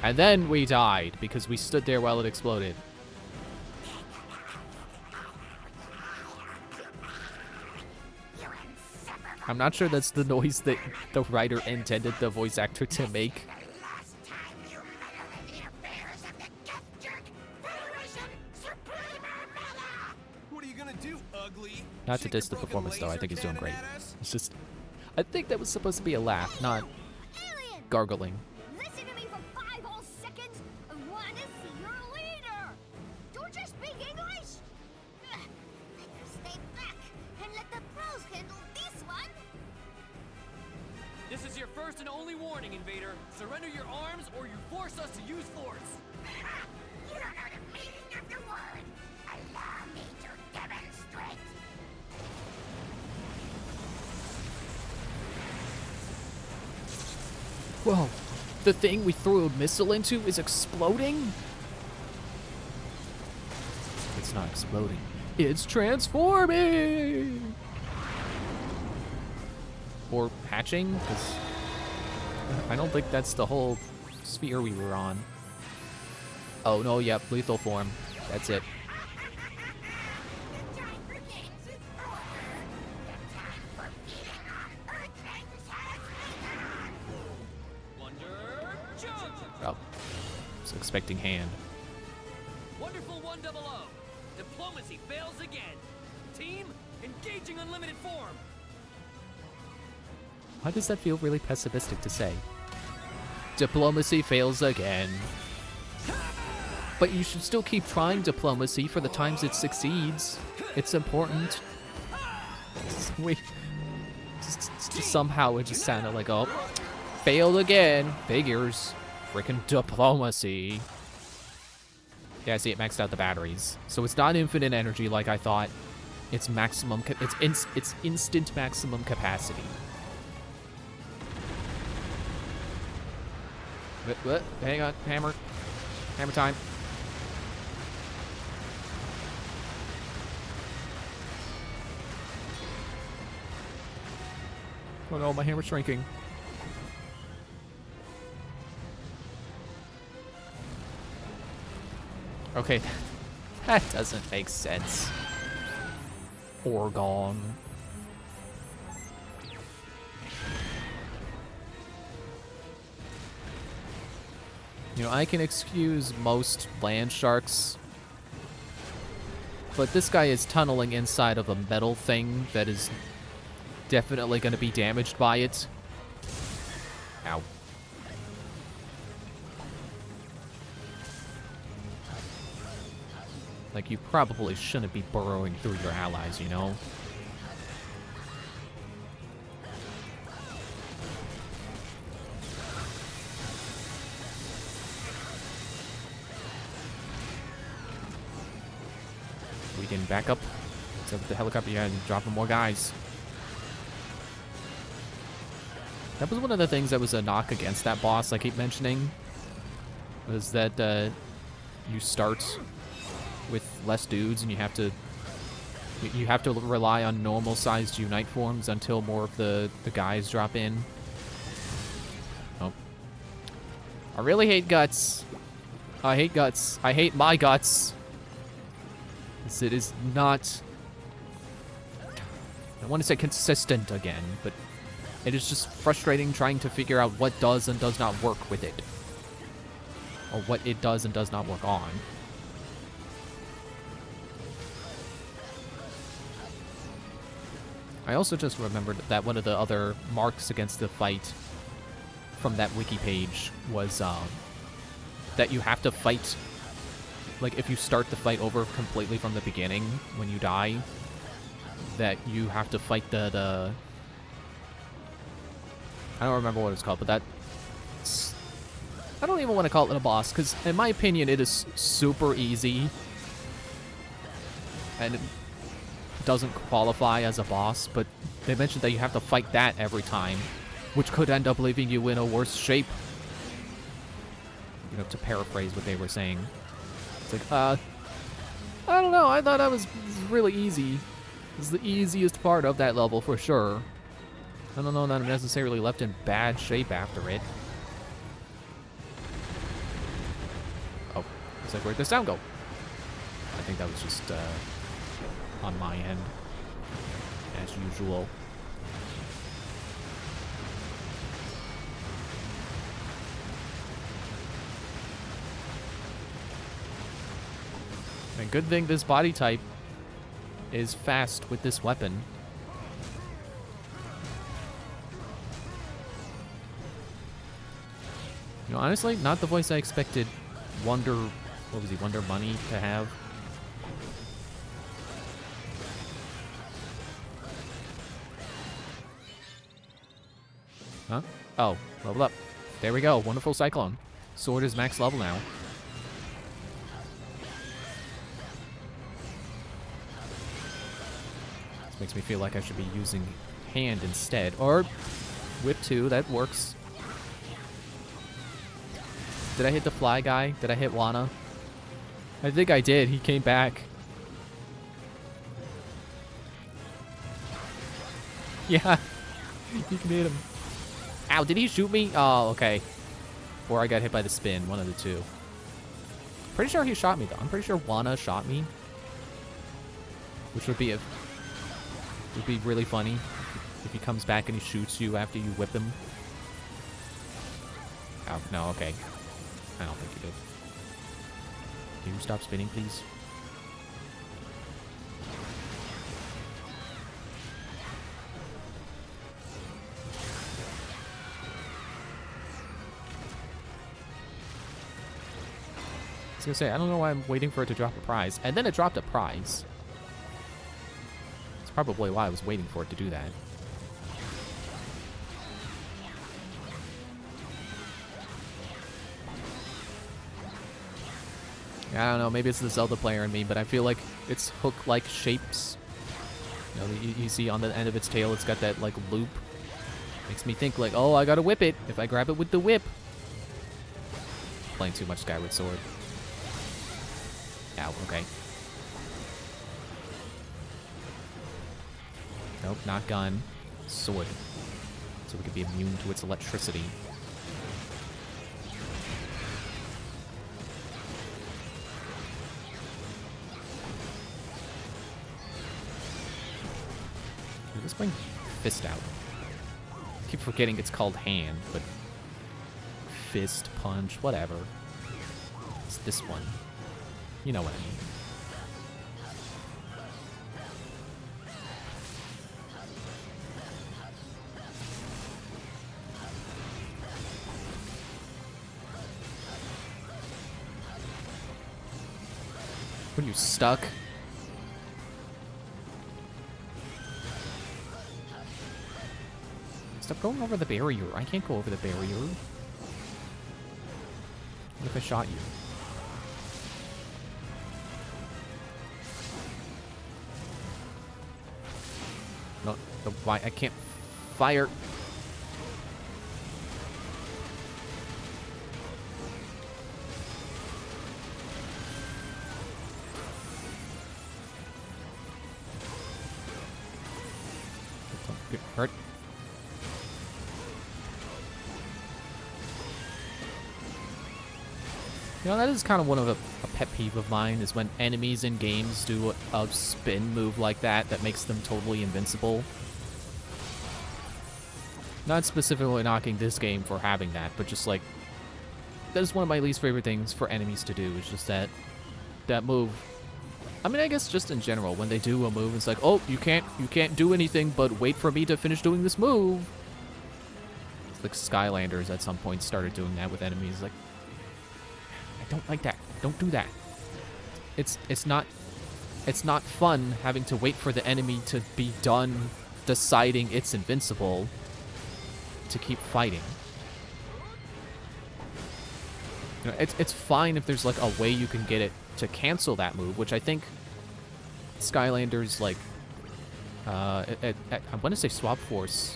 And then we died because we stood there while it exploded. I'm not sure that's the noise that the writer intended the voice actor to make. What are you gonna do, ugly? Not to diss the performance though, I think he's doing great. It's just, I think that was supposed to be a laugh, not gargling. Listen to me for 5 whole seconds. I want to see your leader. Don't just speak English. Better stay back and let the pros handle this one. This is your first and only warning, Invader. Surrender your arms or you force us to use force. You don't know the meaning of the word. Allow me to demonstrate. Whoa, the thing we threw a missile into is exploding? It's not exploding. It's transforming! Or hatching, because I don't think that's the whole sphere we were on. Oh, no, yep, lethal form. That's it. expecting hand. Wonderful 100. Diplomacy fails again. Team, engaging unlimited form. Why does that feel really pessimistic to say? Diplomacy fails again. But you should still keep trying diplomacy for the times it succeeds. It's important. Somehow it just sounded like, oh, failed again. Figures. Freaking diplomacy. Yeah, see, it maxed out the batteries. So it's not infinite energy like I thought. It's maximum, it's instant maximum capacity. What? Hang on, hammer. Hammer time. Oh no, my hammer's shrinking. Okay, that doesn't make sense. Orgon. You know, I can excuse most land sharks, but this guy is tunneling inside of a metal thing that is definitely going to be damaged by it. Ow. Like, you probably shouldn't be burrowing through your allies, you know? We can back up. So with the helicopter, yeah, and dropping more guys. That was one of the things that was a knock against that boss I keep mentioning. Was that you start with less dudes and you have to rely on normal-sized Unite forms until more of the guys drop in. Oh. I really hate guts. I hate guts. I hate my guts. It is not... I want to say consistent again, but it is just frustrating trying to figure out what does and does not work with it. Or what it does and does not work on. I also just remembered that one of the other marks against the fight from that wiki page was that you have to fight, like if you start the fight over completely from the beginning when you die, that you have to fight the I don't remember what it's called, but that's... I don't even want to call it a boss, because in my opinion it is super easy. And it doesn't qualify as a boss, but they mentioned that you have to fight that every time, which could end up leaving you in a worse shape. You know, to paraphrase what they were saying. It's like, I don't know, I thought that was really easy. This is the easiest part of that level for sure. I don't know that I'm necessarily left in bad shape after it. Oh, it's like, where'd the sound go? I think that was just on my end, as usual. And good thing this body type is fast with this weapon. You know, honestly, not the voice I expected Wonder... What was he? Wonder Money to have. Huh? Oh, level up. There we go. Wonderful Cyclone. Sword is max level now. This makes me feel like I should be using hand instead. Or Whip 2, that works. Did I hit the fly guy? Did I hit Wana? I think I did. He came back. Yeah. You can hit him. Ow, did he shoot me? Oh, okay. Or I got hit by the spin. One of the two. Pretty sure he shot me, though. I'm pretty sure Wana shot me. Which would be really funny if he comes back and he shoots you after you whip him. Oh, no, okay. I don't think he did. Can you stop spinning, please? I was gonna say, I don't know why I'm waiting for it to drop a prize. And then it dropped a prize. That's probably why I was waiting for it to do that. I don't know, maybe it's the Zelda player in me, but I feel like its hook-like shapes, you know, you see on the end of its tail, it's got that, like, loop. Makes me think, like, oh, I gotta whip it if I grab it with the whip. Playing too much Skyward Sword. Ow, okay. Nope, not gun. Sword. So we could be immune to its electricity. Let's bring Fist out. I keep forgetting it's called Hand, but Fist, Punch, whatever. It's this one. You know what I mean. What are you, stuck? Stop going over the barrier. I can't go over the barrier. What if I shot you? No, why? I can't fire. Don't get hurt. You know, that is kind of one of a pet peeve of mine, is when enemies in games do a spin move like that makes them totally invincible. Not specifically knocking this game for having that, but just like, that is one of my least favorite things for enemies to do, is just that move. I mean, I guess just in general, when they do a move, it's like, oh, you can't do anything but wait for me to finish doing this move. It's like Skylanders at some point started doing that with enemies, like, I don't like that. Don't do that. It's not fun having to wait for the enemy to be done deciding it's invincible to keep fighting. You know, it's fine if there's like a way you can get it to cancel that move, which I think Skylanders, like I want to say Swap Force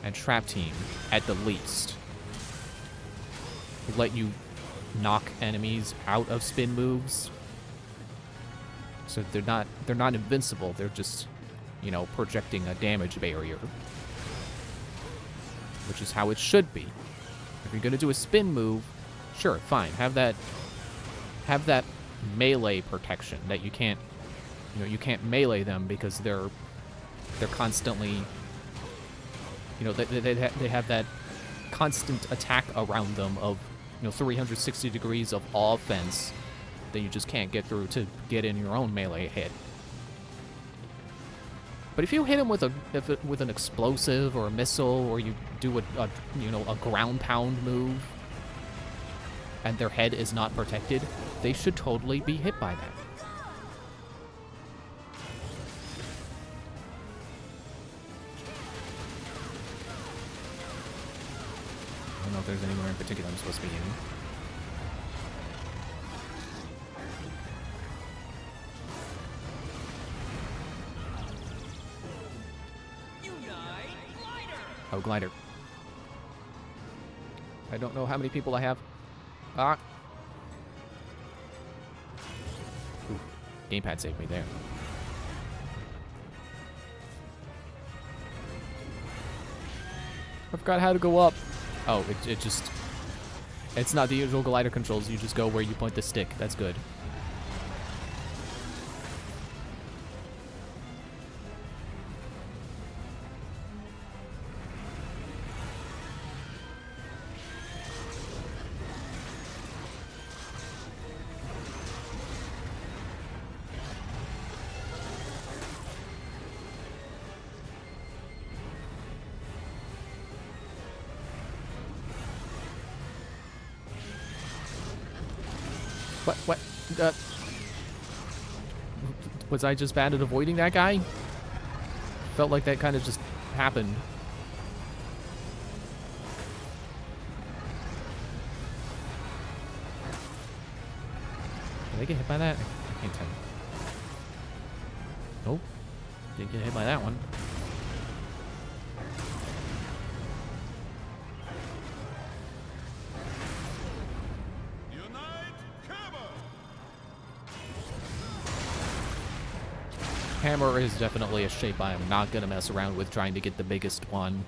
and Trap Team at the least let you knock enemies out of spin moves, so they're not invincible. They're just, you know, projecting a damage barrier, which is how it should be. If you're gonna do a spin move, sure, fine, have that melee protection that you can't melee them because they're constantly, you know, they have that constant attack around them of, you know, 360 degrees of offense that you just can't get through to get in your own melee hit. But if you hit them with an explosive or a missile, or you do a ground pound move, and their head is not protected, they should totally be hit by that. I don't know if there's anywhere in particular I'm supposed to be in. Oh, glider. I don't know how many people I have. Ah. Ooh, gamepad saved me there. I forgot how to go up. Oh, it just... It's not the usual glider controls. You just go where you point the stick. That's good. What? Was I just bad at avoiding that guy? Felt like that kind of just happened. Did I get hit by that? I can't tell. Nope. Didn't get hit by that one. Hammer is definitely a shape I am not gonna mess around with trying to get the biggest one.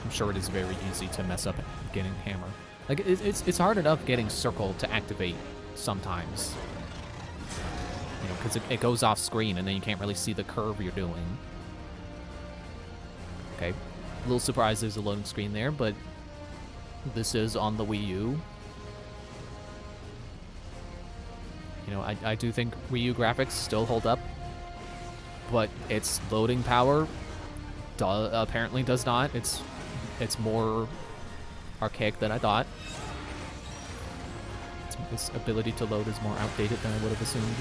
I'm sure it is very easy to mess up getting hammer. Like, it's hard enough getting circle to activate sometimes. You know, because it goes off screen and then you can't really see the curve you're doing. Okay, a little surprised there's a loading screen there, but this is on the Wii U. You know, I do think Wii U graphics still hold up, but its loading power apparently does not. It's more archaic than I thought. Its ability to load is more outdated than I would have assumed.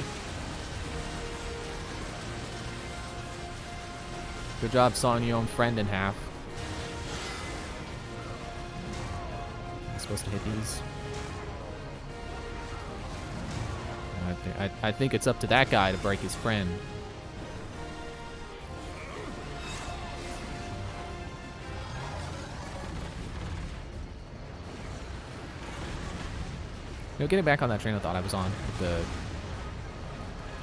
Good job sawing your own friend in half. I'm supposed to hit these. I think it's up to that guy to break his friend. You know, getting back on that train of thought I was on, the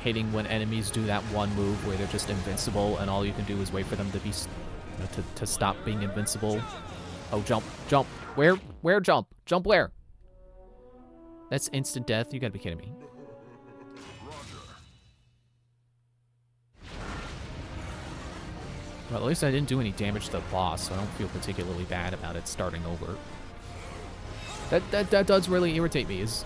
hating when enemies do that one move where they're just invincible and all you can do is wait for them to be to stop being invincible. Oh, jump, jump. Where jump? Jump where? That's instant death. You gotta be kidding me. Well, at least I didn't do any damage to the boss, so I don't feel particularly bad about it starting over. That does really irritate me, is...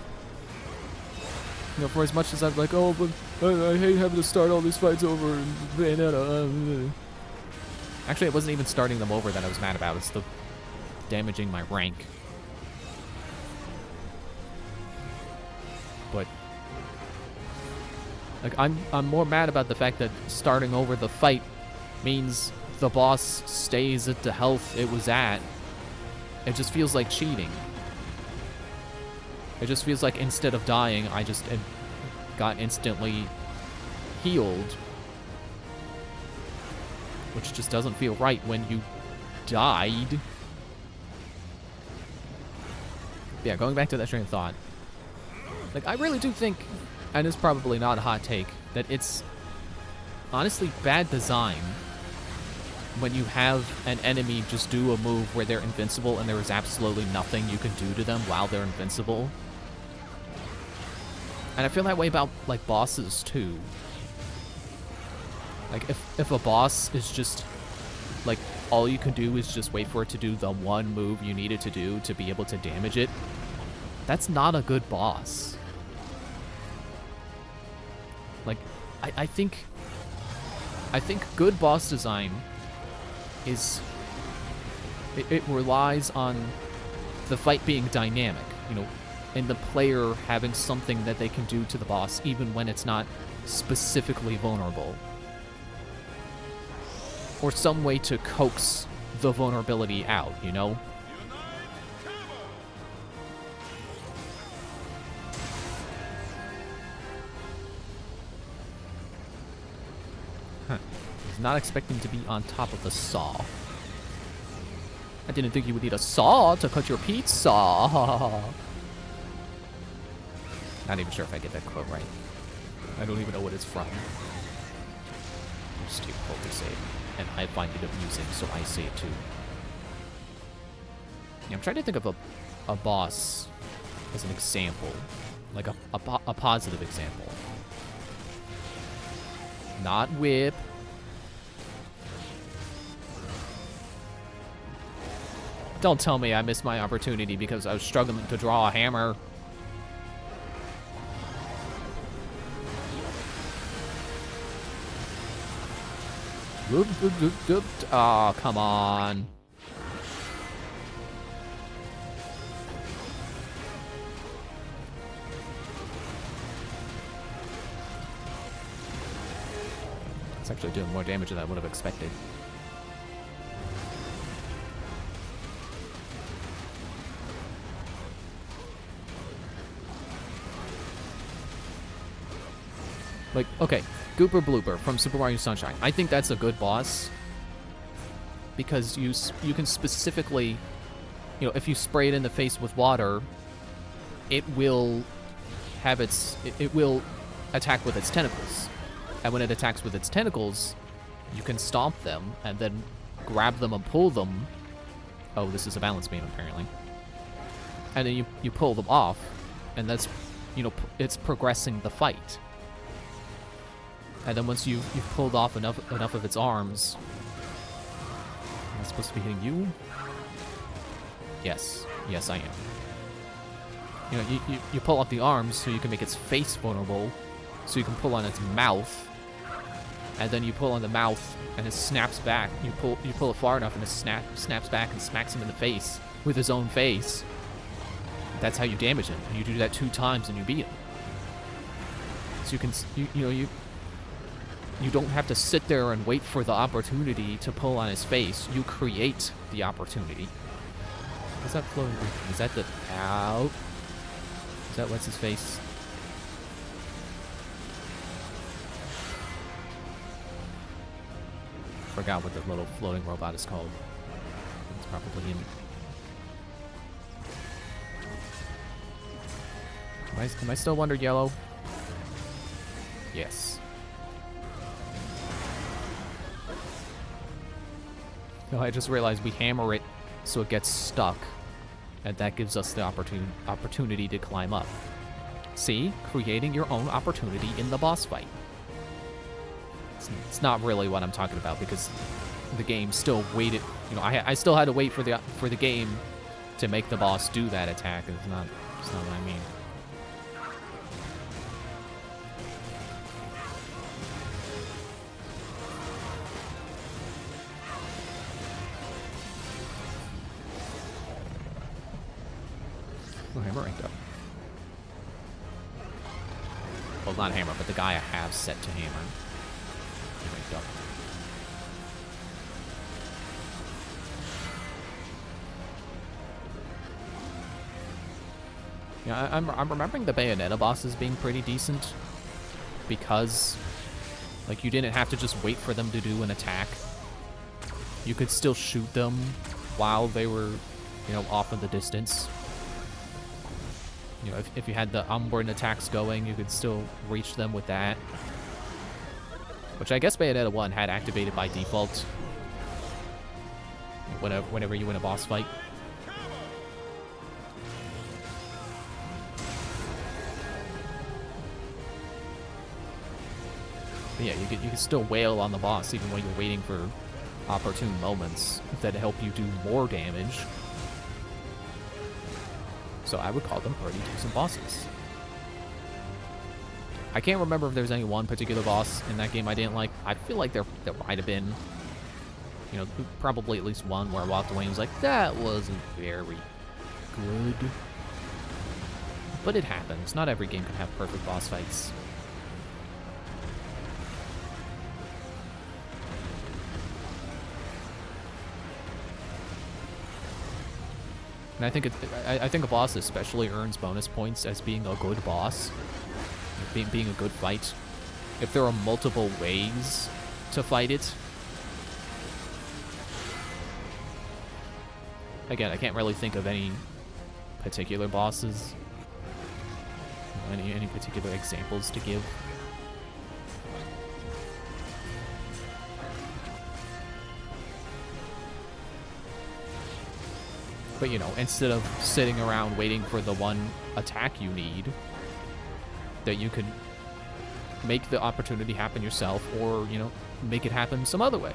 You know, for as much as I'm like, oh, but I hate having to start all these fights over in Bayonetta. Actually, it wasn't even starting them over that I was mad about. It's the damaging my rank. But... like, I'm more mad about the fact that starting over the fight means the boss stays at the health it was at. It just feels like cheating. It just feels like instead of dying, I just got instantly healed. Which just doesn't feel right when you died. Yeah, going back to that train of thought. Like, I really do think, and it's probably not a hot take, that it's honestly bad design when you have an enemy just do a move where they're invincible and there is absolutely nothing you can do to them while they're invincible. And I feel that way about, like, bosses, too. Like, if a boss is just, like, all you can do is just wait for it to do the one move you need it to do to be able to damage it, that's not a good boss. Like, I think good boss design is... It relies on the fight being dynamic, you know, and the player having something that they can do to the boss even when it's not specifically vulnerable. Or some way to coax the vulnerability out, you know? Huh. I was not expecting to be on top of the saw. I didn't think you would need a saw to cut your pizza. Not even sure if I get that quote right. I don't even know what it's from. Just too cold to say it. And I find it amusing, so I say it too. Yeah, I'm trying to think of a boss as an example. Like a positive example. Not whip. Don't tell me I missed my opportunity because I was struggling to draw a hammer. Oh, come on. It's actually doing more damage than I would have expected. Like, okay, Gooper Blooper from Super Mario Sunshine. I think that's a good boss because you can specifically, you know, if you spray it in the face with water, it will have it will attack with its tentacles. And when it attacks with its tentacles, you can stomp them and then grab them and pull them. Oh, this is a balance beam apparently. And then you pull them off, and that's, you know, it's progressing the fight. And then once you've pulled off enough of its arms, am I supposed to be hitting you? Yes, I am. You know, you pull off the arms so you can make its face vulnerable, so you can pull on its mouth, and then you pull on the mouth and it snaps back. You pull it far enough and it snaps back and smacks him in the face with his own face. That's how you damage him. And you do that 2 times and you beat him. So you can you don't have to sit there and wait for the opportunity to pull on his face. You create the opportunity. What's that floating green? Is that the... Ow. Is that what's his face? Forgot what the little floating robot is called. It's probably him. Am I still Wonder Yellow? Yes. No, I just realized we hammer it so it gets stuck, and that gives us the opportunity to climb up. See? Creating your own opportunity in the boss fight. It's not really what I'm talking about because the game still waited. You know, I still had to wait for the game to make the boss do that attack. It's not what I mean. Oh, hammer ranked up. Well, not hammer, but the guy I have set to hammer. Ranked up. Yeah, I'm remembering the Bayonetta bosses being pretty decent because, like, you didn't have to just wait for them to do an attack. You could still shoot them while they were, you know, off in the distance. You know, if you had the Umbran attacks going, you could still reach them with that. Which I guess Bayonetta 1 had activated by default whenever you win a boss fight. But yeah, you can still wail on the boss even when you're waiting for opportune moments that help you do more damage. So I would call them pretty decent bosses. I can't remember if there's any one particular boss in that game I didn't like. I feel like there might have been, you know, probably at least one where I walked away and was like, that wasn't very good. But it happens. Not every game can have perfect boss fights. And I think a boss especially earns bonus points as being a good boss, being a good fight. If there are multiple ways to fight it. Again, I can't really think of any particular bosses, any particular examples to give. But, you know, instead of sitting around waiting for the one attack you need, that you could make the opportunity happen yourself or, you know, make it happen some other way.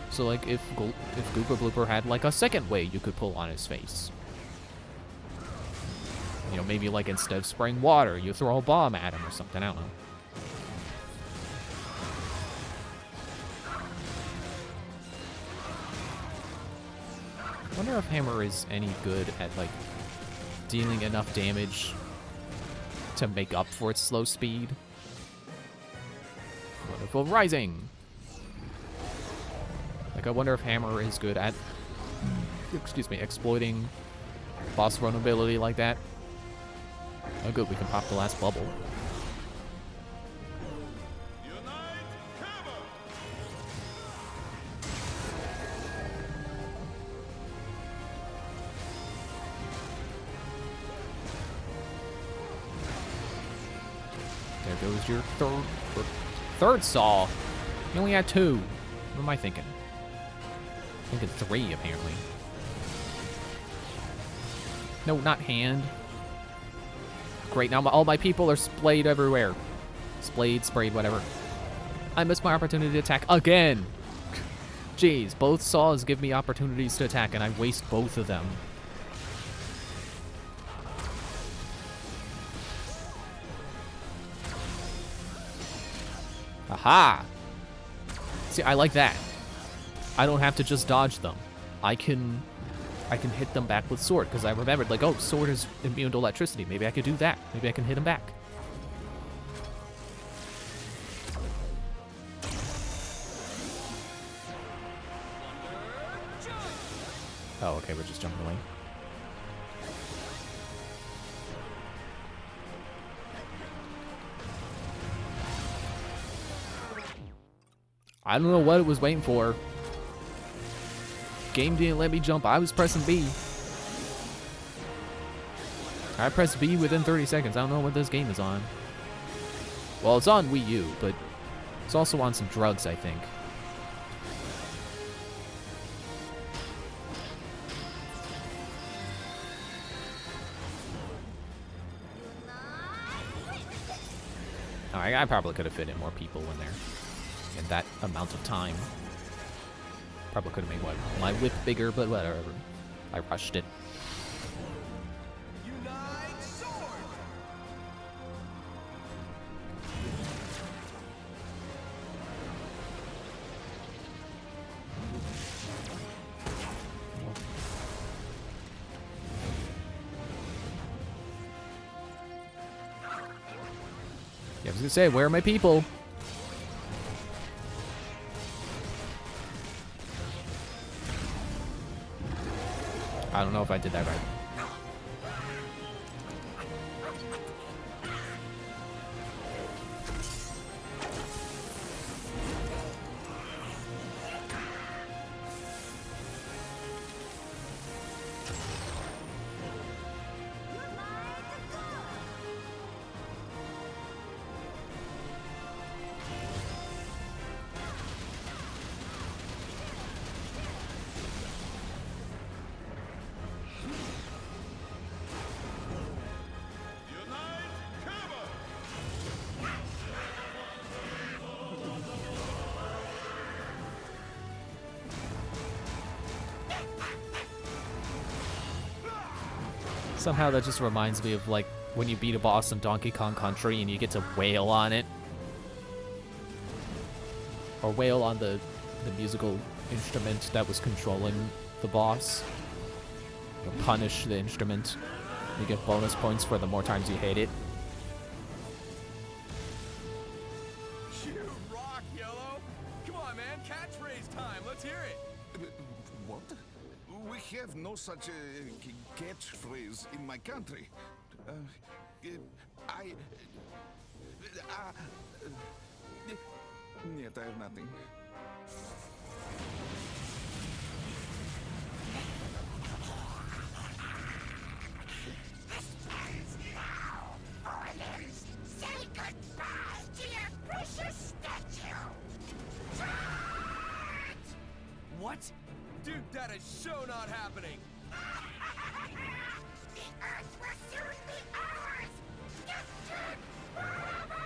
So, like, if Gooper Blooper had, like, a second way you could pull on his face. You know, maybe, like, instead of spraying water, you throw a bomb at him or something, I don't know. I wonder if Hammer is any good at, like, dealing enough damage to make up for its slow speed. Wonderful Rising! I wonder if Hammer is good at, excuse me, exploiting boss vulnerability like that. Oh good, we can pop the last bubble. There goes your third saw. You only had 2. What am I thinking? Thinking 3, apparently. No, not hand. Great, now all my people are splayed everywhere. Splayed, sprayed, whatever. I missed my opportunity to attack again. Jeez, both saws give me opportunities to attack, and I waste both of them. Aha! See, I like that. I don't have to just dodge them. I can hit them back with sword, because I remembered, like, oh, sword is immune to electricity. Maybe I could do that. Maybe I can hit him back. Oh, okay, we're just jumping away. I don't know what it was waiting for. Game didn't let me jump. I was pressing B. I pressed B within 30 seconds. I don't know what this game is on. Well, it's on Wii U, but it's also on some drugs, I think. Oh, I probably could have fit in more people in there. In that amount of time. Probably could have made my whip bigger, but whatever. I rushed it. Unite sword! Yeah, I was gonna say, where are my people? I don't know if I did that right. Somehow that just reminds me of, like, when you beat a boss in Donkey Kong Country and you get to wail on it. Or wail on the musical instrument that was controlling the boss. You punish the instrument. You get bonus points for the more times you hit it. You rock, Yellow! Come on, man, catchphrase time. Let's hear it. What? We have no such catchphrase in my country. Нет, I have nothing. Say goodbye to your precious statue! What? Dude, that is so not happening. The Earth will soon be ours! Gifted forever!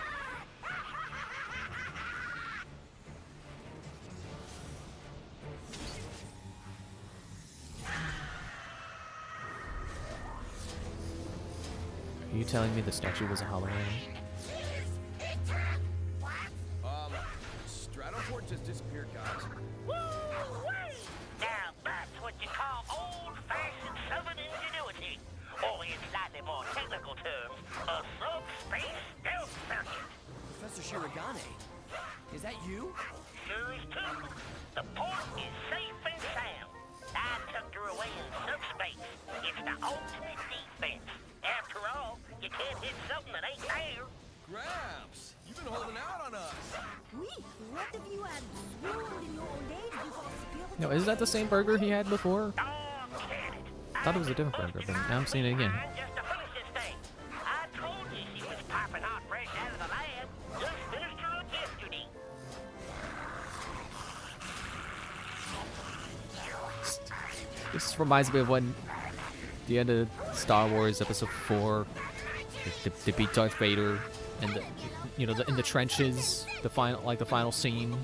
Are you telling me the statue was a hologram? Stratoport just disappeared, guys. Woo-wee! Now that's what you call old-fashioned Southern ingenuity. Or in slightly more technical terms, a subspace stealth circuit. Professor Shirogane. Is that you? Sure is too. The port is safe and sound. I tucked her away in subspace. It's the ultimate defense. After all, you can't hit something that ain't there. Gramps, you've been holding out on us. Oui, what have you had swooned in your old age before spirit? No, is that the same burger he had before? Oh, can it? I thought it was a different burger, but now I'm seeing it again. Just to finish this thing. I told you she was popping hot fresh out of the lab. Just finished her up yesterday. This reminds me of when the end of Star Wars Episode 4, they beat Darth Vader, and in the trenches, the final scene.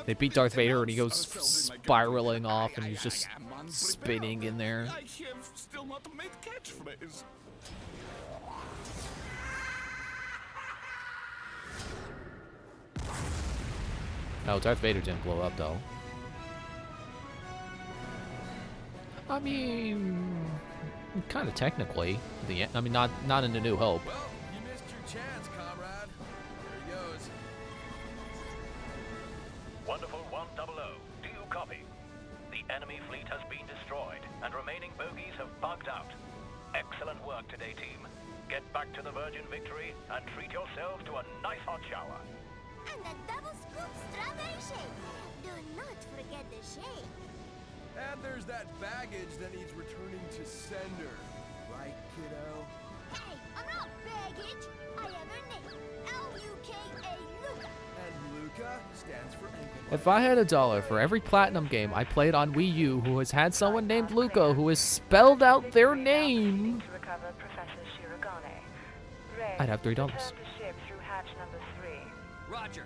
They beat Darth Vader, and he goes spiraling off, and he's just spinning in there. I have still not made catchphrase. No, Darth Vader didn't blow up though. I mean, kind of technically. I mean, not in the New Hope. Well, you missed your chance, comrade. There he goes. Wonderful 100, do you copy? The enemy fleet has been destroyed, and remaining bogies have bugged out. Excellent work today, team. Get back to the Virgin Victory and treat yourselves to a nice hot shower. And a double scoop strawberry shake. Do not forget the shake. And there's that baggage that needs returning to sender. Right, kiddo? Hey, I'm not baggage. I have a name. Luka. And Luca stands for ankle. If I had $1 for every platinum game I played on Wii U who has had someone named Luca who has spelled out their name, To recover Professor Shirogane. Ray, I'd have $3. return the ship through hatch number 3. Roger.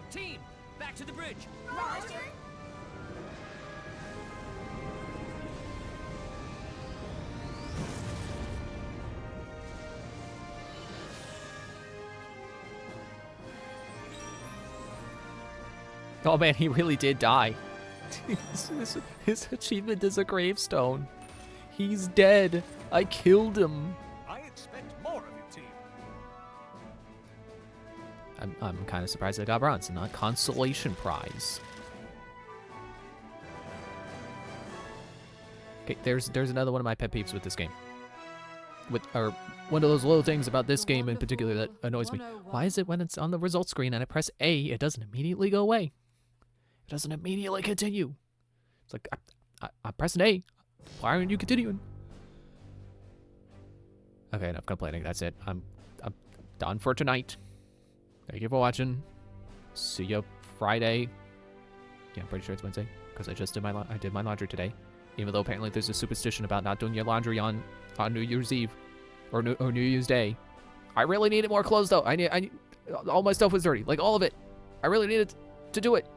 Team, back to the bridge. Roger. oh man, he really did die. His achievement is a gravestone. He's dead. I killed him. I expect more of you, team. I'm kind of surprised I got bronze and not consolation prize. Okay, there's another one of my pet peeves with this game. Or one of those little things about this game in particular that annoys me. Why is it when it's on the results screen and I press A, it doesn't immediately go away? It doesn't immediately continue. It's like, I'm pressing A. Why aren't you continuing? Okay, enough complaining. That's it. I'm done for tonight. Thank you for watching. See you Friday. Yeah, I'm pretty sure it's Wednesday because I just did I did my laundry today. Even though apparently there's a superstition about not doing your laundry on New Year's Eve or New Year's Day. I really needed more clothes though. I need all my stuff was dirty, like all of it. I really needed to do it,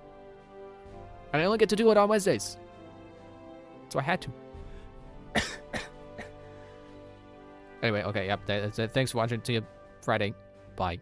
and I only get to do it on Wednesdays, so I had to. Anyway, okay, yep. That's it. Thanks for watching. See you Friday. Bye.